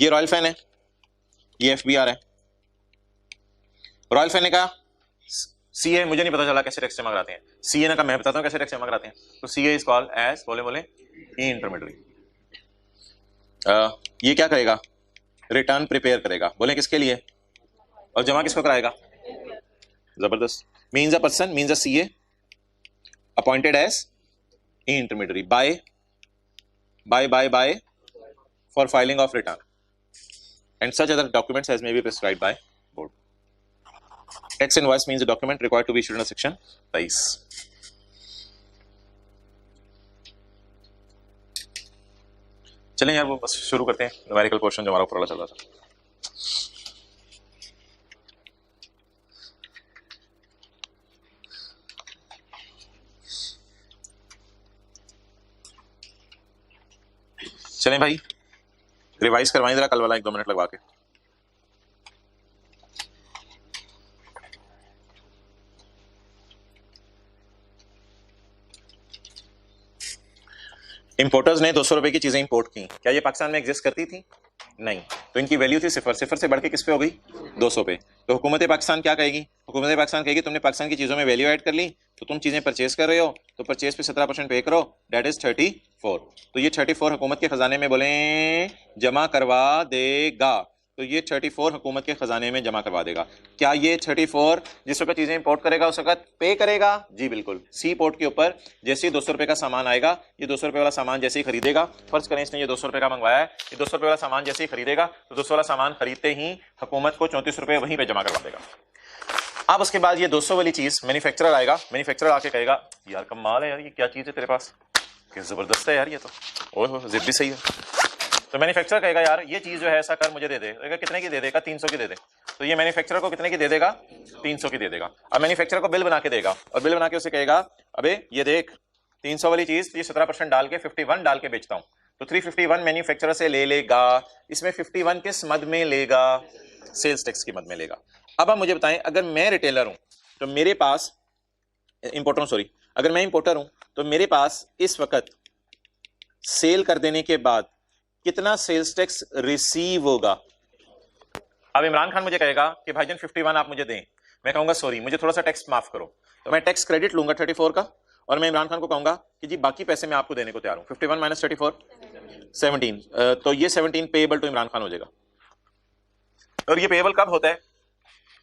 ये रॉयल फैन है, ये एफबीआर है। रॉयल फैन ने कहा सीए मुझे नहीं पता चला कैसे टैक्स जमा कराते हैं, सीए ने कहा मैं बताता हूं कैसे टैक्स जमा कराते हैं। तो सीए इज कॉल्ड एज, बोले ई इंटरमीडियरी। ये क्या करेगा? रिटर्न प्रिपेयर करेगा। बोले किसके लिए? और जमा किसको कराएगा? जबरदस्त। Means a person, means a CA appointed as intermediary by for filing of return and such other documents as may be prescribed by board. Tax invoice means a document required to be issued under section 23. चलें यार वो बस शुरू करते हैं numerical question जो हमारा ऊपर वाला चल रहा था। चलें भाई, रिवाइज करवाएं जरा कल वाला 1-2 मिनट लगवा के। इंपोर्टर्स ने 200 रुपए की चीजें इंपोर्ट की, क्या ये पाकिस्तान में एग्जिस्ट करती थी? नहीं। तो इनकी वैल्यू थी 0, 0 से बढ़ के किस पे हो गई? 200 पे। तो हुकूमत पाकिस्तान क्या कहेगी? हुकूमत पाकिस्तान कहेगी तुमने पाकिस्तान की चीजों में वैल्यू ऐड कर ली, तो तुम चीजें परचेज कर रहे हो, तो परचेज पे 17% पे करो, दैट इज 34। तो ये 34 हुकूमत के खजाने में बोले जमा करवा देगा। तो ये 34 हुकूमत के खजाने में जमा करवा देगा। क्या ये 34 जिस वक्त चीजें इंपोर्ट करेगा उस वक्त पे करेगा? जी बिल्कुल। सी पोर्ट के ऊपर जैसे ही 200 रुपए का सामान आएगा, ये 200 रुपए वाला सामान जैसे ही खरीदेगा, फर्ज करें इसने ये 200 रुपए का मंगवाया है, ये 200 रुपए वाला सामान जैसे ही खरीदेगा तो 200 वाला सामान खरीदते ही हुकूमत को 34 रुपए वहीं पे जमा करवा देगा। अब उसके बाद ये 200 वाली चीज मैन्युफैक्चरर आएगा, मैन्युफैक्चरर आके कहेगा यार कमाल है यार, ये क्या चीज है तेरे पास, क्या जबरदस्त है यार ये तो, ओह जिद भी सही है। तो मैन्युफैक्चरर कहेगा यार ये चीज जो है ऐसा कर मुझे दे दे, कितने की दे देगा? 300 की दे दे। तो ये मैन्युफैक्चरर को कितने की दे देगा? 300 की दे देगा। अब मैन्युफैक्चरर को बिल बना के देगा, और बिल बना के उसे कहेगा अबे ये देख 300 वाली चीज ये 17% डाल के 51 डाल के बेचता हूं, तो 351 मैन्युफैक्चरर से ले लेगा, इसमें 51 किस मद में लेगा? सेल्स टैक्स की मद में लेगा। अब आप मुझे बताएं, अगर मैं रिटेलर हूं तो मेरे पास अगर मैं इंपोर्टर हूं तो मेरे पास इस वक्त सेल कर देने के बाद कितना सेल्स टैक्स रिसीव होगा? अब इमरान खान मुझे कहेगा कि भाईजान 51 आप मुझे दें, मैं कहूंगा सॉरी मुझे थोड़ा सा टैक्स माफ करो, तो मैं टैक्स क्रेडिट लूंगा 34 का, और मैं इमरान खान को कहूंगा कि जी बाकी पैसे मैं आपको देने को तैयार हूं। 51 माइनस 34 17, तो ये 17 पेएबल टू इमरान खान हो जाएगा। और ये पेएबल कब होता है?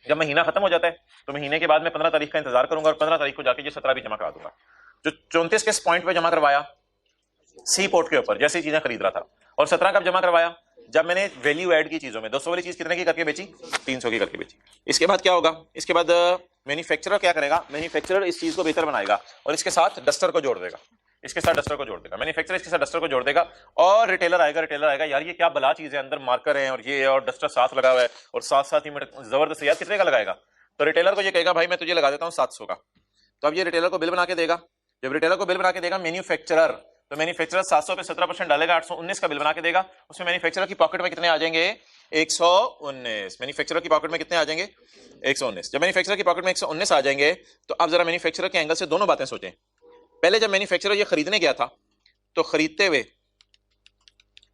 जब महीना खत्म हो जाता है, तो महीने के बाद मैं 15 तारीख का इंतजार करूंगा और 15 तारीख को जाके ये 17 भी जमा करा दूंगा। जो 34 किस पॉइंट पे जमा करवाया? सी पोर्ट के ऊपर जैसी चीजें खरीद रहा था, और 17 कब जमा करवाया? जब मैंने वैल्यू ऐड की चीजों में 200 वाली चीज कितने की करके बेची? 300 की करके बेची। इसके बाद क्या होगा? इसके बाद मैन्युफैक्चरर क्या करेगा? मैन्युफैक्चरर इस चीज को बेहतर बनाएगा और इसके साथ डस्टर को जोड़ देगा, इसके साथ डस्टर को जोड़ देगा, मैन्युफैक्चरर इसके साथ डस्टर को जोड़ देगा, और रिटेलर आएगा यार ये क्या बला चीज है, अंदर मार्कर है और ये और डस्टर साथ लगा हुआ है और साथ साथ ही जबरदस्त यार कितने का लगाएगा? तो रिटेलर को ये कहेगा भाई मैं तुझे लगा देता हूँ 700 का। तो अब ये रिटेलर को बिल बना के देगा। जब रिटेलर को बिल बना के देगा मैन्युफैक्चरर, तो मैन्युफैक्चरर 700 पे 17% डालेगा, 819 का बिल बना के देगा। उसमें मैन्युफैक्चरर की पॉकेट में कितने आ जाएंगे? 119। मैन्युफैक्चरर की पॉकेट में कितने आ जाएंगे? 119। जब मैन्युफैक्चरर की पॉकेट में 119 आ जाएंगे तो अब जरा मैन्युफैक्चरर के एंगल से दोनों बातें सोचें। पहले जब मैन्युफैक्चरर ये खरीदने गया था तो खरीदते हुए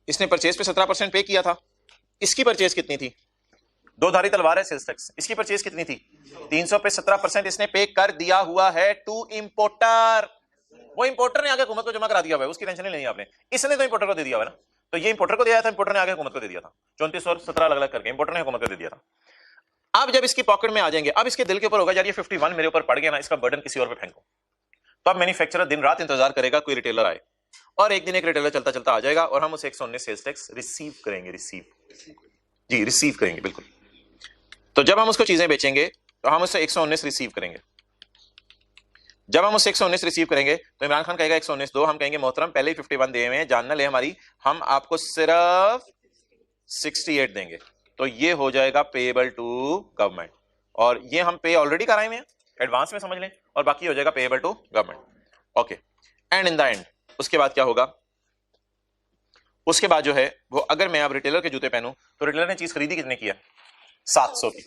इसने परचेज पे 17% पे किया था। इसकी परचेज कितनी थी? दो धारी तलवार है सेल्स टैक्स। इसकी परचेज कितनी थी? 300 पे 17% इसने पे कर दिया हुआ है टू इंपोर्टर। वो इंपोर्टर ने आगे हुकूमत को जमा करा दिया हुआ है, उसकी टेंशन नहीं लेनी आपने। इसने तो इंपोर्टर को दे दिया हुआ है ना, तो ये इंपोर्टर को दिया था, इंपोर्टर ने आगे हुकूमत को दे दिया था। 34 और 17 अलग अलग करके इंपोर्टर ने हुकूमत को दे दिया था। अब जब इसकी पॉकेट में आ जाएंगे, अब इसके दिल के ऊपर होगा यार ये 51 मेरे ऊपर पड़ गया ना, इसका बर्डन किसी और पे फेंको। तो अब मैन्युफैक्चरर दिन रात इंतजार करेगा कोई रिटेलर आए, और एक दिन एक रिटेलर चलता चलता आ जाएगा और हम उसे 119 सेल्स टैक्स रिसीव करेंगे। रिसीव करेंगे बिल्कुल। तो जब हम उसको चीजें बेचेंगे तो हम उससे 119 रिसीव करेंगे। जब हम उससे 119 रिसीव करेंगे तो इमरान खान कहेगा 119 दो, हम कहेंगे मोहतरम पहले ही 51 दिए हुए हैं, जान ना ले हमारी, हम आपको सिर्फ 68 देंगे। तो ये हो जाएगा पेएबल टू गवर्नमेंट, और ये हम पे ऑलरेडी कराए हुए हैं, एडवांस में समझ लें, और बाकी हो जाएगा payable to government. Okay, and in the end उसके बाद क्या होगा? उसके बाद जो है वो, अगर मैं अब रिटेलर के जूते पहनूं तो रिटेलर ने चीज खरीदी कितने की है? 700 की।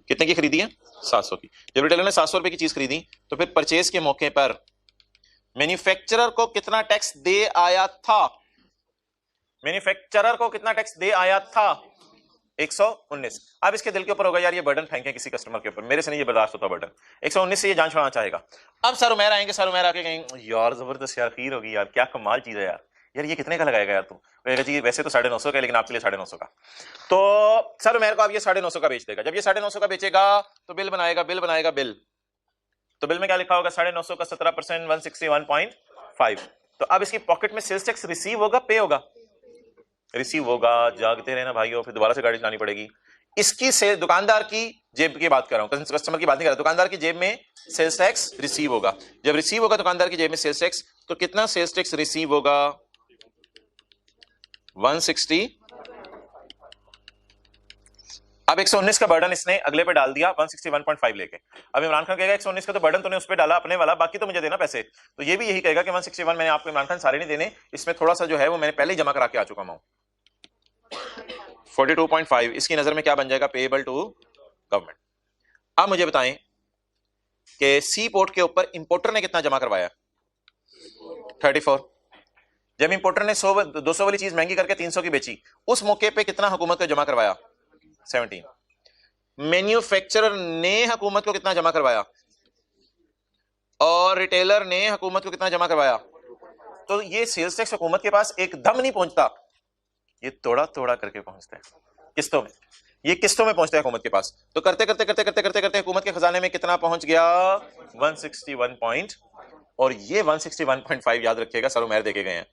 कितने की खरीदी है? 700 की। जब रिटेलर ने 700 रुपए की चीज खरीदी तो फिर परचेज के मौके पर मैन्युफैक्चरर को कितना टैक्स दे आया था? मैन्युफैक्चरर को कितना टैक्स दे आया था? 119। अब इसके दिल के ऊपर होगा यार ये बर्डन फेंके किसी कस्टमर के ऊपर, मेरे से नहीं ये बर्दाश्त होता बर्डन। 119 से ये जान छुड़ाना चाहेगा। अब सर उमेर आएंगे, सर उमेर आके कहेंगे यार जबरदस्त यार, खीर होगी यार, क्या कमाल चीज है यार, यार ये कितने का लगाएगा यार तू? कहेगा जी वैसे तो 950 का, लेकिन आपके लिए 950 का। तो सर उमेर को अब ये 950 का बेच देगा। जब ये 950 का बेचेगा तो बिल बनाएगा बिल। तो बिल में क्या लिखा होगा? 950 का 17% 161.5। तो अब इसकी पॉकेट में सेल्स टैक्स रिसीव होगा पे होगा? रिसीव होगा। जागते रहना भाइयों, फिर दोबारा से गाड़ी चलानी पड़ेगी। इसकी से दुकानदार की जेब की बात कर रहा हूं, कस्टमर की बात नहीं कर रहा। दुकानदार की जेब में सेल्स टैक्स रिसीव होगा। जब रिसीव होगा दुकानदार की जेब में सेल्स टैक्स, तो कितना सेल्स टैक्स रिसीव होगा? 160। अब 119 का बर्डन इसने अगले पे डाल दिया 161.5 लेके। अब इमरान खान कहेगा 119 का तो बर्डन तूने उस पे डाला अपने वाला, बाकी तो मुझे देना पैसे। तो ये भी यही कहेगा कि 161 मैंने आपको इमरान खान सारे नहीं देने, इसमें थोड़ा सा जो है वो मैंने पहले ही जमा करा के आ चुका हूं। 42.5 इसकी नजर में क्या बन जाएगा? Payable to government. अब मुझे बताएं कि सी पोर्ट के ऊपर इंपोर्टर ने कितना जमा करवाया? 34। जब इंपोर्टर ने 200 वाली चीज महंगी करके 300 की बेची, उस मौके पे कितना हुकूमत को जमा करवाया? 17। मैन्युफैक्चरर ने हुकूमत को कितना जमा करवाया? और रिटेलर ने हुकूमत को कितना जमा करवाया? तो ये सेल्स टैक्स हुकूमत के पास एकदम नहीं पहुंचता, ये थोड़ा थोड़ा करके पहुंचता है किस्तों में। ये किस्तों में पहुंचता है हुकूमत के पास। तो करते करते करते करते करते करते हुकूमत के खजाने में कितना पहुंच गया? 161 पॉइंट। और ये 161.5 याद रखिएगा, सर उमेर देके गए हैं,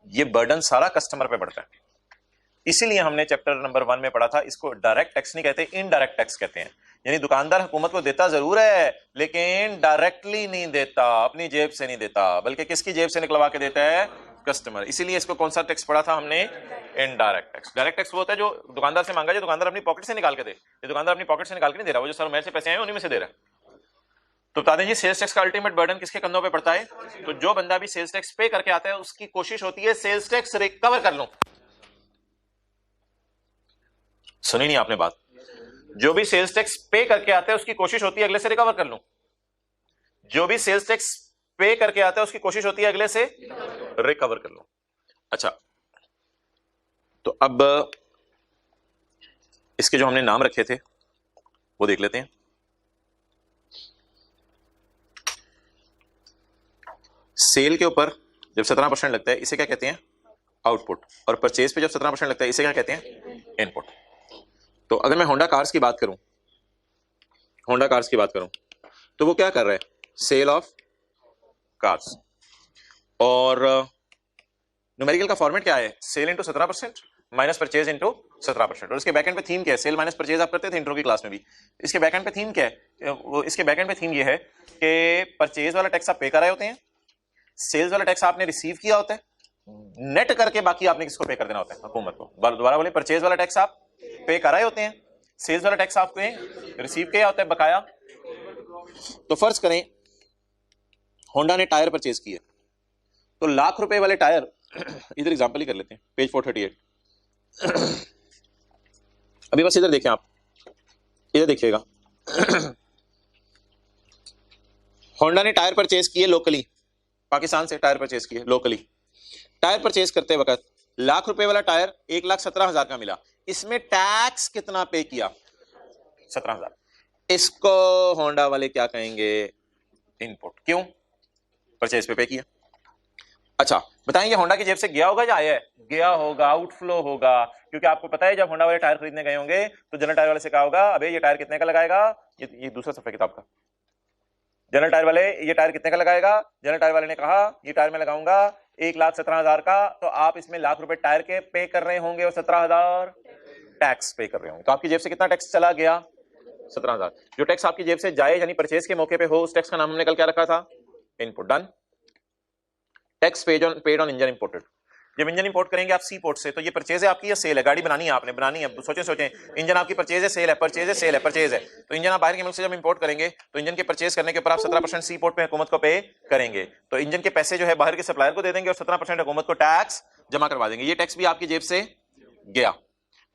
ये बर्डन सारा कस्टमर पे पड़ता है। इसीलिए हमने चैप्टर नंबर 1 में पढ़ा था, इसको डायरेक्ट टैक्स नहीं कहते, इनडायरेक्ट टैक्स कहते हैं। यानी दुकानदार हुकूमत को देता जरूर है लेकिन डायरेक्टली नहीं देता, अपनी जेब से नहीं देता, बल्कि किसकी जेब से निकलवा के देता है? कस्टमर। इसीलिए इसको कौन सा टैक्स पढ़ा था हमने? Indirect tax. डायरेक्ट टैक्स वो होता है जो दुकानदार से मांगा जाए, दुकानदार अपनी पॉकेट से निकाल के दे। ये दुकानदार अपनी पॉकेट से निकाल के नहीं दे रहा, वो जो सर उमेर से पैसे आए उन्हीं में से दे रहा है। तो बता दें जी, सेल्स टैक्स का अल्टीमेट बर्डन किसके कंधों पे पड़ता है? तो जो बंदा भी सेल्स टैक्स पे करके आता है उसकी कोशिश होती है सेल्स टैक्स रिकवर कर लूं। सुनी नहीं आपने बात? जो भी सेल्स टैक्स पे करके आता है उसकी कोशिश होती है अगले से रिकवर कर लूं। जो भी सेल्स टैक्स पे करके आता है उसकी कोशिश होती है अगले से रिकवर कर लूं। अच्छा, तो अब इसके जो हमने नाम रखे थे वो देख लेते हैं। सेल के ऊपर जब 17% लगता है इसे क्या कहते हैं? आउटपुट। और परचेज पे जब 17% लगता है इसे क्या कहते हैं? इनपुट। तो अगर मैं होंडा कार्स की बात करूं, तो वो क्या कर रहा है? Sale of cars. और न्यूमेरिकल का फॉर्मेट क्या है? Sale into 17% minus purchase into 17%। और इसके बैकएंड पे थीम क्या है? सेल माइनस परचेज आप करते थे इंट्रो की क्लास में भी। इसके बैकएंड पे थीम क्या है? वो इसके बैकएंड पे थीम ये है कि परचेज वाला टैक्स आप पे कर रहे होते हैं, सेल्स वाला टैक्स आपने रिसीव किया होता है, नेट करके बाकी आपने किसको पे कर देना होता है? हुकूमत को। दोबारा बोले, परचेज वाला टैक्स आप पे कर रहे होते हैं, सेल्स वाला टैक्स आपने रिसीव किया होता है बकाया। तो फर्ज करें होंडा ने टायर परचेज किए, तो लाख रुपए वाले टायर इधर एग्जांपल ही कर लेते हैं, पेज 438। अभी बस इधर देखें, आप इधर देखिएगा। होंडा ने टायर परचेज किए लोकली, पाकिस्तान से टायर परचेज किए लोकली। टायर परचेज करते वक्त लाख रुपए वाला टायर 1,17,000 का मिला। इसमें टैक्स कितना पे किया? 17,000। इसको होंडा वाले क्या कहेंगे? इनपुट। क्यों? परचेज पे किया। अच्छा बताएं, ये होंडा की जेब से गया होगा या आया है? गया होगा, आउटफ्लो होगा। क्योंकि आपको पता है जब होंडा वाले टायर खरीदने गए होंगे तो जनरल टायर वाले से कहा होगा, अबे ये टायर कितने का लगाएगा? ये दूसरा सफा किताब का। जनरल टायर वाले, ये टायर कितने का लगाएगा? जनरल टायर वाले ने कहा ये टायर मैं लगाऊंगा 1,17,000 का। तो आप इसमें लाख रुपए टायर के पे कर रहे होंगे और 17,000 टैक्स पे कर रहे होंगे। तो आपकी जेब से कितना टैक्स चला गया? 17,000। जो टैक्स आपकी जेब से जाए यानी परचेज के मौके पे हो, उस टैक्स का नाम हमने कल क्या रखा था? Input. Done. Tax paid on engine imported. जब इंजन इंपोर्ट करेंगे आप सी पोर्ट से, तो ये परचेज है आपकी या सेल है? गाड़ी बनानी है आपने, बनानी है। सोचें इंजन आपकी परचेज है, सेल है? परचेज है, सेल है? परचेज है। तो इंजन आप बाहर के मुल्क से जब इंपोर्ट करेंगे तो इंजन के परचेज करने के ऊपर आप 17% सी पोर्ट पे हुकूमत को पे करेंगे। तो इंजन के पैसे जो है बाहर के सप्लायर को दे देंगे और 17% हुकूमत को टैक्स जमा करवा देंगे। ये टैक्स भी आपकी जेब से गया।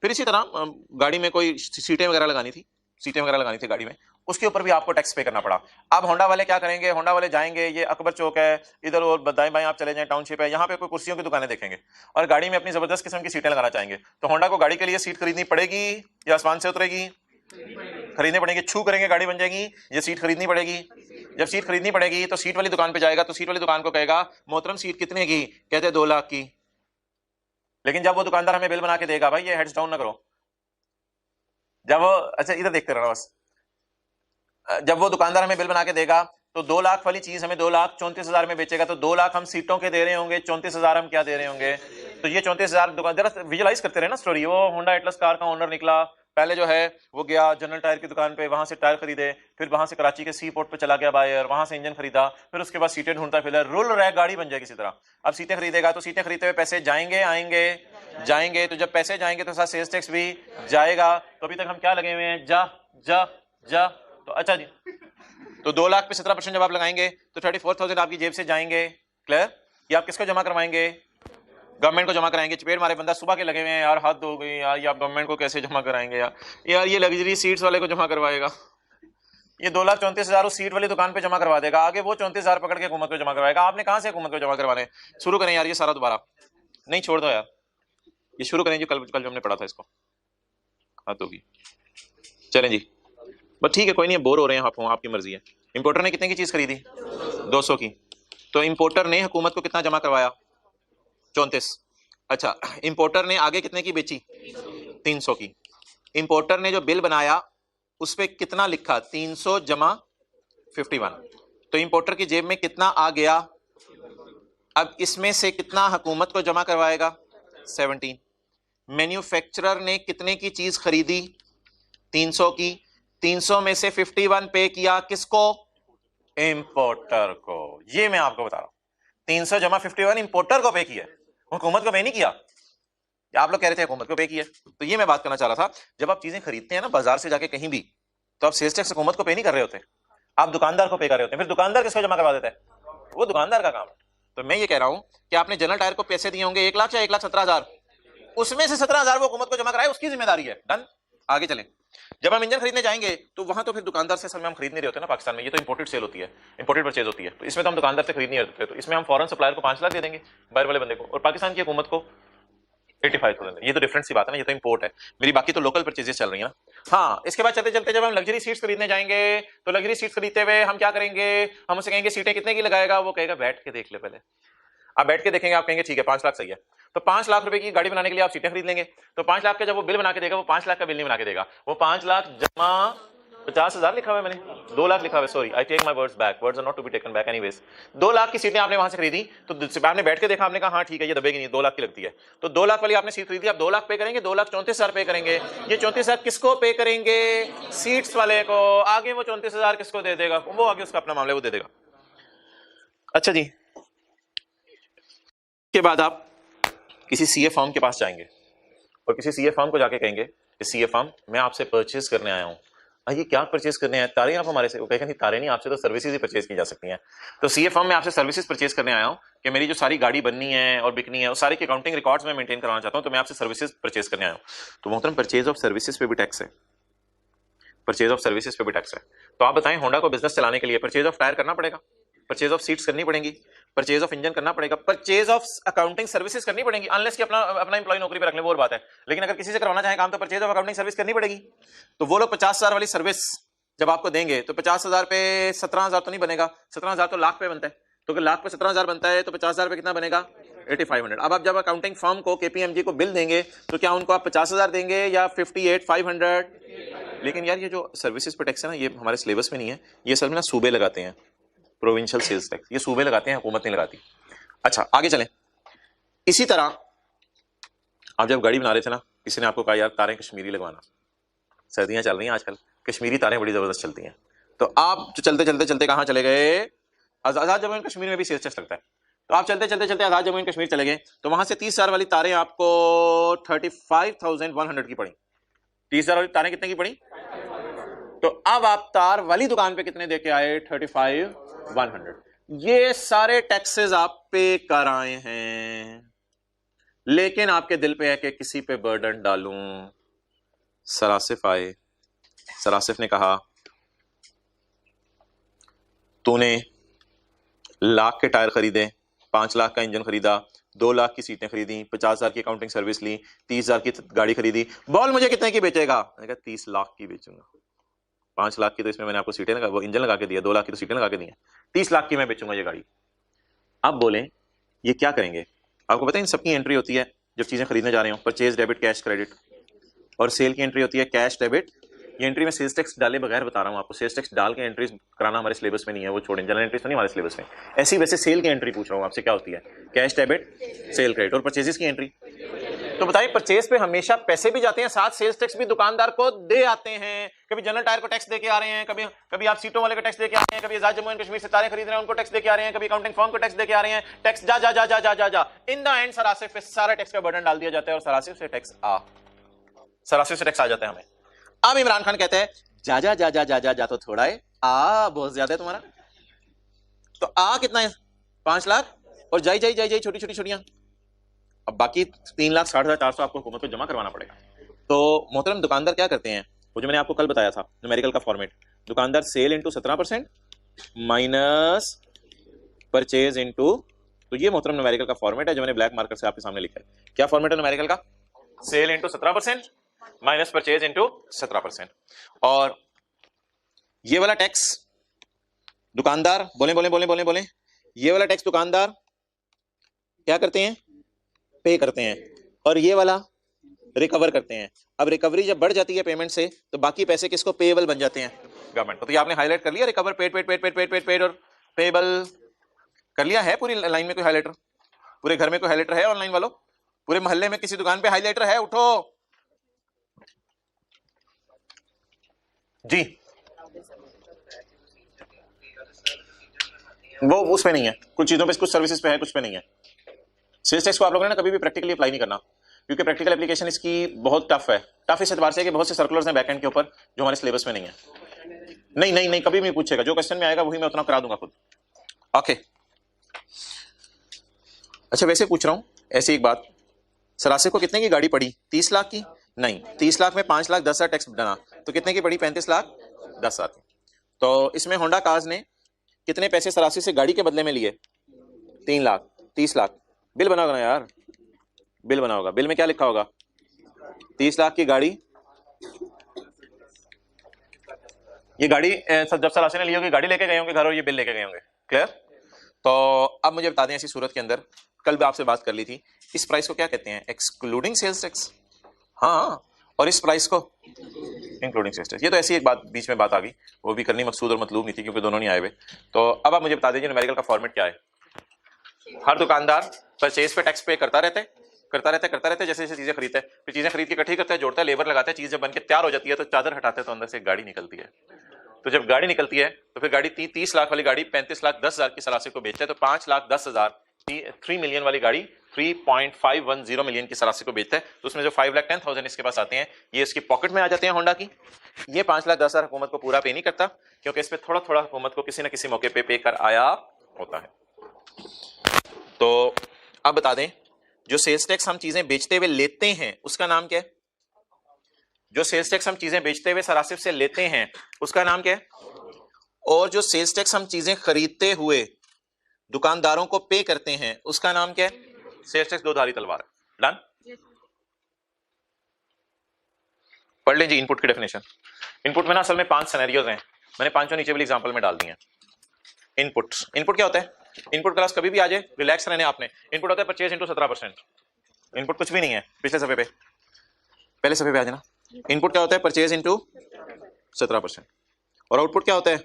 फिर इसी तरह गाड़ी में कोई सीटें वगैरह लगानी थी गाड़ी में, उसके ऊपर भी आपको टैक्स पे करना पड़ा। अब होंडा वाले क्या करेंगे? होंडा वाले जाएंगे, ये अकबर चौक है, इधर और दाएं बाएं आप चले जाएं, टाउनशिप है, यहाँ पे कोई कुर्सियों की दुकानें देखेंगे और गाड़ी में अपनी जबरदस्त किस्म की सीटें लगाना चाहेंगे। तो होंडा को गाड़ी के लिए सीट खरीदनी पड़ेगी या आसमान से उतरेगी? खरीदनी पड़ेगी। छू करेंगे गाड़ी बन जाएगी, ये सीट खरीदनी पड़ेगी। जब सीट खरीदनी पड़ेगी तो सीट वाली दुकान पे जाएगा, तो सीट वाली दुकान को कहेगा मोहतरम सीट कितने की? कहते 2 लाख की। लेकिन जब वो दुकानदार हमें बिल बना के देगा, भाई ये हेड्स डाउन ना करो, जब वो, अच्छा इधर देखते रहना बस, जब वो दुकानदार हमें बिल बना के देगा तो 2 लाख वाली चीज हमें 2,34,000 में बेचेगा। तो 2 लाख हम सीटों के दे रहे होंगे, 34,000 हम क्या दे रहे होंगे? तो ये 34,000 दुकान, जरा विजुलाइज करते रहे ना स्टोरी। वो होंडा एटलस कार का ओनर निकला, पहले जो है वो गया जनरल टायर की दुकान पे, वहां से टायर खरीदे, फिर वहां से कराची के सी पोर्ट पे चला गया बायर, वहां से इंजन खरीदा, फिर उसके बाद सीटें ढूंढता फिर रोल रहा, गाड़ी बन जाएगी किसी तरह। अब सीटें खरीदेगा तो सीटें खरीदते हुए पैसे जाएंगे आएंगे? जाएंगे। तो जब पैसे जाएंगे तो साथ सेल्स टैक्स भी जाएगा। तो अभी तक हम क्या लगे हुए हैं? जा जा जा। तो अच्छा जी, तो 2 लाख पे 17% जब आप लगाएंगे तो 34,000 आपकी जेब से जाएंगे। क्लियर? ये आप किसको जमा करवाएंगे? गवर्नमेंट को जमा कराएंगे। चपेट मारे बंदा सुबह के लगे हुए हैं, यार हद हो गई यार, ये आप गवर्नमेंट को कैसे जमा कराएंगे यार ये लग्जरी सीट्स वाले को जमा करवाएगा। ये 2,34,000 उस सीट वाली दुकान पे जमा करवा देगा, आगे वो 34,000 पकड़ के हुकूमत को जमा करवाएगा। आपने कहां से हुकूमत को जमा करवाने? शुरू करें यार ये सारा दोबारा, नहीं छोड़ दो यार, ये शुरू करें जो कल जो हमने पढ़ा था, इसको हद होगी। चलें जी, बस ठीक है, कोई नहीं, बोर हो रहे हैं आप, आपकी मर्जी है। इंपोर्टर ने कितने की चीज खरीदी? 200 की। तो इंपोर्टर ने हुकूमत को कितना जमा करवाया? 34। अच्छा, इंपोर्टर ने आगे कितने की बेची? 300 की। इंपोर्टर ने जो बिल बनाया उस पे कितना लिखा? 300 जमा 51। तो इंपोर्टर की जेब में कितना आ गया? अब इसमें से कितना हुकूमत को जमा करवाएगा? 17। मैन्युफैक्चरर ने कितने की चीज खरीदी? 300 की। 300 में से 51 पे किया किसको? इंपोर्टर को। ये मैं आपको बता रहा हूं, 300 जमा 51 इंपोर्टर को पे किया, हुकूमत को पे नहीं किया। आप लोग कह रहे थे हुकूमत को पे किया, तो ये मैं बात करना चाह रहा था। जब आप चीजें खरीदते हैं ना बाजार से जाके कहीं भी, तो आप सेल्स टैक्स हुकूमत को पे नहीं कर रहे होते, आप दुकानदार को पे कर रहे होते हैं। फिर दुकानदार किसको जमा करवा देता है? वो दुकानदार का काम है। तो मैं ये कह रहा हूं कि आपने जनरल टायर को पैसे दिए होंगे 1 लाख या 1,17,000, उसमें से 17,000 वो हुकूमत को जमा कराए, उसकी जिम्मेदारी है। डन। आगे चलें। जब हम इंजन खरीदने जाएंगे तो वहां तो फिर दुकानदार से असल में हम खरीद नहीं रहे होते ना, पाकिस्तान में ये तो इंपोर्टेड सेल होती है, इंपोर्टेड परचेज होती है, तो इसमें तो हम दुकानदार से खरीद नहीं रहे। तो इसमें हम फॉरेन सप्लायर को 5 लाख दे देंगे, बाहर वाले बंदे को, और पाकिस्तान की हुकूमत को 85,000। ये तो डिफरेंस की बात है ना, ये तो इंपोर्ट है मेरी, बाकी तो लोकल परचेजेस चल रही है ना। हाँ, इसके बाद चलते चलते जब हम लग्जरी सीट्स खरीदने जाएंगे तो लग्जरी सीट्स खरीदते हुए हम क्या करेंगे? हम उसे कहेंगे सीटें कितने की लगाएगा? वो कहेगा बैठ के देख ले पहले। आप बैठ के देखेंगे, आप कहेंगे ठीक है 5 लाख सही है। तो 5 लाख रुपए की गाड़ी बनाने के लिए आप सीटें खरीद लेंगे। तो 5 लाख का जब वो बिल बना के देगा, वो 5 लाख का बिल नहीं बना के देगा, वो 5 लाख जमा 50,000 लिखा हुआ है मैंने, 2 लाख लिखा हुआ है, sorry I take my words back, words are not to be taken back anyways. 2 lakh की सीटें आपने वहां से खरीदी, तो आपने बैठ के देखा, आपने कहा हाँ ठीक है ये दबेगी नहीं, 2 लाख की लगती है, तो 2 लाख वाली आपने सीट खरीदी, आप 2 लाख पे करेंगे, 2,34,000 पे करेंगे। ये 34,000 किसको पे करेंगे? सीट्स वाले को। आगे वो 34,000 किसको दे देगा? वो आगे उसका अपना मामला वो दे देगा। अच्छा जी, के बाद आप किसी सीए फर्म के पास जाएंगे और किसी सीए फर्म को जाके कहेंगे कि सीए फर्म मैं आपसे परचेज करने आया हूँ। ये क्या परचेज करने आए? तारे आप हमारे से? वो कहेगा नहीं तारे नहीं, आपसे तो सर्विसेज ही परचेज की जा सकती हैं। तो सीए फर्म में आपसे सर्विसेज परचेज करने आया हूँ कि मेरी जो सारी गाड़ी बननी है और बिकनी है वो सारी की अकाउंटिंग रिकॉर्ड्स में मेंटेन करवाना चाहता हूँ, तो मैं आपसे सर्विसेज परचेज करने आया हूँ। तो मोहतरम परचेज ऑफ सर्विसेज पे भी टैक्स है, परचेज ऑफ सर्विसेज पे भी टैक्स है। तो आप बताएं, होंडा को बिजनेस चलाने के लिए परचेज ऑफ टायर करना पड़ेगा, परचेज ऑफ सीट्स करनी पड़ेगी, परचेज ऑफ इंजन करना पड़ेगा, परचेज ऑफ अकाउंटिंग सर्विसेज करनी पड़ेगी, अनलेस कि अपना एम्प्लॉय नौकरी पर रख ले, वो और बात है। लेकिन अगर किसी से करवाना चाहे काम तो परचेज ऑफ अकाउंटिंग सर्विस करनी पड़ेगी। तो वो लोग 50,000 वाली सर्विस जब आपको देंगे तो 50,000 पे 17,000 तो नहीं बनेगा, 17,000 तो लाख पे बनता है, तो अगर लाख पे 17,000 बनता है तो 50,000 पे कितना बनेगा? 8500। अब आप जब अकाउंटिंग फर्म को केपीएमजी को बिल देंगे तो क्या उनको आप 50,000 देंगे या 58,500? लेकिन यार ये जो सर्विसेज पे टैक्स है ना, ये हमारे सिलेबस में नहीं है, ये असल में ना सूबे लगाते हैं, प्रोविंशियल सेल्स टैक्स, ये सूबे लगाते हैं, हुकूमत नहीं लगाती। अच्छा आगे चलें। इसी तरह आप जब गाड़ी बना रहे थे ना, किसी ने आपको कहा यार तारें कश्मीरी लगवाना, सर्दियां चल रही हैं आजकल, कश्मीरी तारें बड़ी जबरदस्त चलती हैं, तो आप जो चलते चलते चलते कहाँ चले गए? आजाद जम्मू एंड कश्मीर में भी सेल्स टैक्स लगता है, तो आप चलते चलते चलते आजाद जम्मू एंड कश्मीर चले गए, तो वहां से 30,000 वाली तारें आपको 35,100 की पड़ी। 30,000 वाली तारें कितने की पड़ी? तो अब आप तार वाली दुकान पे कितने देके आए? 35,100। ये सारे टैक्सेस आप पे कराए हैं, लेकिन आपके दिल पे है कि किसी पे बर्डन डालूं। सरासिफ आए, सरासिफ ने कहा तूने लाख के टायर खरीदे, 5 लाख का इंजन खरीदा, 2 लाख की सीटें खरीदी, 50,000 की अकाउंटिंग सर्विस ली, 30,000 की गाड़ी खरीदी, बोल मुझे कितने की बेचेगा? मैंने कहा 30 लाख की बेचूंगा। 5 लाख की तो इसमें मैंने आपको सीटें लगा, वो इंजन लगा के दिया, 2 लाख की तो सीटें लगा के दी हैं, 30 लाख की मैं बेचूंगा ये गाड़ी। अब बोलें ये क्या करेंगे? आपको पता है इन सबकी एंट्री होती है जब चीजें खरीदने जा रहे हो, परचेज डेबिट कैश क्रेडिट, और सेल की एंट्री होती है कैश डेबिट। ये एंट्री में सेल्स टैक्स डाले बगैर बता रहा हूं आपको, सेल्स टैक्स डाल के एंट्री कराना हमारे सिलेबस में नहीं है, वो छोड़ें, जनरल एंट्रीज तो नहीं हमारे सिलेबस में। ऐसी वैसे सेल की एंट्री पूछ रहा हूं आपसे क्या होती है, कैश डेबिट सेल क्रेडिट। और परचेजेस की एंट्री, तो बताइए परचेज पे हमेशा पैसे भी जाते हैं, साथ सेल्स टैक्स भी दुकानदार को दे आते हैं। कभी जनरल टायर को टैक्स देके आ रहे हैं, कभी आप सीटों वाले को टैक्स देके आ रहे हैं, कभी आजाद जम्मू एंड कश्मीर से तारें खरीद रहे हैं उनको टैक्स देके आ रहे हैं, कभी अकाउंटिंग फर्म को टैक्स देके आ रहे हैं, टैक्स जा जा जा जा जा जा जा इन द एंड सरासिफ पे सारा टैक्स का बर्डन डाल दिया जाता है, और सरासिफ से टैक्स आ जाता है हमें। अब इमरान खान कहते हैं जा जा जा जा जा जा जा तो थोड़ा है, आ बहुत ज्यादा है तुम्हारा, तो आ कितना है? 5 लाख, और जाई जाई जाई जाई छोटी छोटी छोटियां, अब बाकी 3,60,400 आपको हुकूमत को जमा करवाना पड़ेगा। तो मोहतरम दुकानदार क्या करते हैं, वो जो मैंने आपको कल बताया था न्यूमेरिकल का फॉर्मेट, दुकानदार sale into 17% minus purchase into, तो ये मोहतरम न्यूमेरिकल का फॉर्मेट है जो मैंने ब्लैक मार्कर से आपके सामने लिखा है। क्या फॉर्मेट है न्यूमेरिकल का? Sale into 17% minus purchase into 17%। और ये वाला टैक्स दुकानदार, बोले बोले बोले बोले बोले, ये वाला टैक्स दुकानदार क्या करते हैं? पे करते हैं, और ये वाला रिकवर करते हैं। अब रिकवरी जब बढ़ जाती है पेमेंट से, तो बाकी पैसे किसको? पेएबल बन जाते हैं गवर्नमेंट को। तो ये आपने हाईलाइट कर लिया, recover paid paid paid paid paid paid paid और पेएबल कर लिया है। पूरी लाइन में कोई हाईलाइटर, पूरे घर में कोई हाईलाइटर है ऑनलाइन वालों? पूरे मोहल्ले में किसी दुकान पे हाईलाइटर है? उठो जी। वो उसमें नहीं है, कुछ चीजों पे, कुछ सर्विसेज पे है, कुछ पे नहीं है। सेल्स टैक्स को आप लोगों ने ना कभी भी प्रैक्टिकली अप्लाई नहीं करना, क्योंकि प्रैक्टिकल एप्लीकेशन इसकी बहुत टफ है। टफ इस एतबार से कि बहुत से सर्कुलर्स हैं बैकएंड के ऊपर जो हमारे सिलेबस में नहीं है। नहीं नहीं नहीं, कभी भी पूछेगा, जो क्वेश्चन में आएगा वही मैं उतना करा दूंगा खुद। ओके अच्छा, वैसे पूछ रहा हूं ऐसी एक बात, सरासिफ को कितने की गाड़ी पड़ी? 30 लाख की? नहीं, 30 लाख में 5 लाख 10,000 टैक्स डना, तो कितने की पड़ी? 35 लाख 10,000। तो इसमें होंडा कार्स ने कितने पैसे सरासिफ से गाड़ी के बदले में लिए? 3 लाख, 30 लाख। बिल बना होगा ना यार, बिल बना होगा, बिल में क्या लिखा होगा? 30 लाख की गाड़ी, ये गाड़ी जब सरासिफ ने ली होगी, गाड़ी लेके गए होंगे घर और ये बिल लेके गए होंगे। क्लियर? तो अब मुझे बता दें, ऐसी सूरत के अंदर कल भी आपसे बात कर ली थी, इस प्राइस को क्या कहते हैं? Excluding sales tax. हाँ, और इस प्राइस को इंक्लूडिंग सेल्स टैक्स। ये तो ऐसी एक बात बीच में बात आ गई, वो भी करनी मकसूद और मतलूब नहीं थी क्योंकि दोनों नहीं आए हुए। तो अब आप मुझे बता दीजिए न्यूमेरिकल का फॉर्मेट क्या है। हर दुकानदार परचेज पे टैक्स पे करता रहता है जैसे जैसे चीजें खरीदता है, फिर चीजें खरीद के इकट्ठी करता है, जोड़ता है, लेबर लगाता है, चीज जब बनके तैयार हो जाती है तो चादर हटाते हैं तो अंदर से एक गाड़ी निकलती है। तो जब गाड़ी निकलती है तो फिर गाड़ी 30 लाख वाली गाड़ी 35,10,000 की सरासर को बेचता है, तो 5,10,000 3 मिलियन वाली गाड़ी 3.510 मिलियन की सरासर को बेचता है। तो उसमें जो 5,10,000 इसके पास आते हैं ये इसकी पॉकेट में आ जाते हैं होंडा की। ये 5,10,000 हुकूमत को पूरा पे नहीं करता क्योंकि इस पे थोड़ा थोड़ा हुकूमत को किसी ना किसी मौके पे कर आया होता है। तो अब बता दें जो सेल्स टैक्स हम चीजें बेचते हुए लेते हैं उसका नाम क्या है? जो सेल्स टैक्स हम चीजें बेचते हुए सरासिफ से लेते हैं उसका नाम क्या है? और जो सेल्स टैक्स हम चीजें खरीदते हुए दुकानदारों को पे करते हैं उसका नाम क्या है? सेल्स टैक्स दो धारी तलवार है। डन? पढ़ लें जी इनपुट की डेफिनेशन। इनपुट में ना असल में 5 सिनेरियोज हैं, मैंने पांचों नीचे वाली एग्जांपल में डाल दी हैं। इनपुट क्या होता है? इनपुट क्लास कभी भी आ जाए रिलैक्स रहने आपने। इनपुट होता है परचेज इनटू 17%। इनपुट कुछ भी नहीं है, पिछले सफे पे पहले सफे पे आ जाना। इनपुट क्या होता है? Purchase into 17%। और आउटपुट क्या होता है?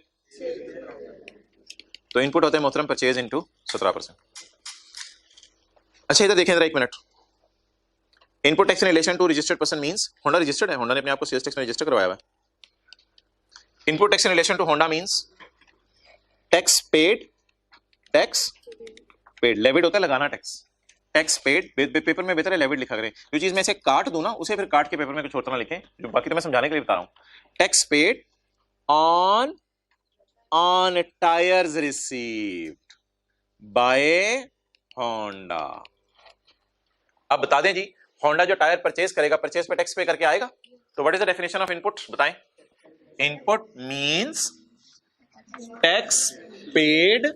तो इनपुट होता है मोहतरम परचेज इनटू 17%। अच्छा इधर देखें जरा एक minute. Input tax in relation to registered person means Honda registered है, होंडा ने अपने आप को सेल्स टैक्स में रजिस्टर करवाया हुआ है। Input tax in relation to Honda means tax paid levied होता है लगाना टैक्स पेड पेपर में बेहतर है लेविड लिखा करें। जो चीज मैं इसे काट दूं ना उसे फिर काट के पेपर में कुछ छोड़ना लिखें, जो बाकी तो मैं समझाने के लिए बता रहा हूं। Tax paid on tyres received by Honda. अब बता दें जी होंडा जो टायर परचेज करेगा परचेज पे टैक्स पे करके आएगा। तो what is the definition of input बताएं? Input means tax paid.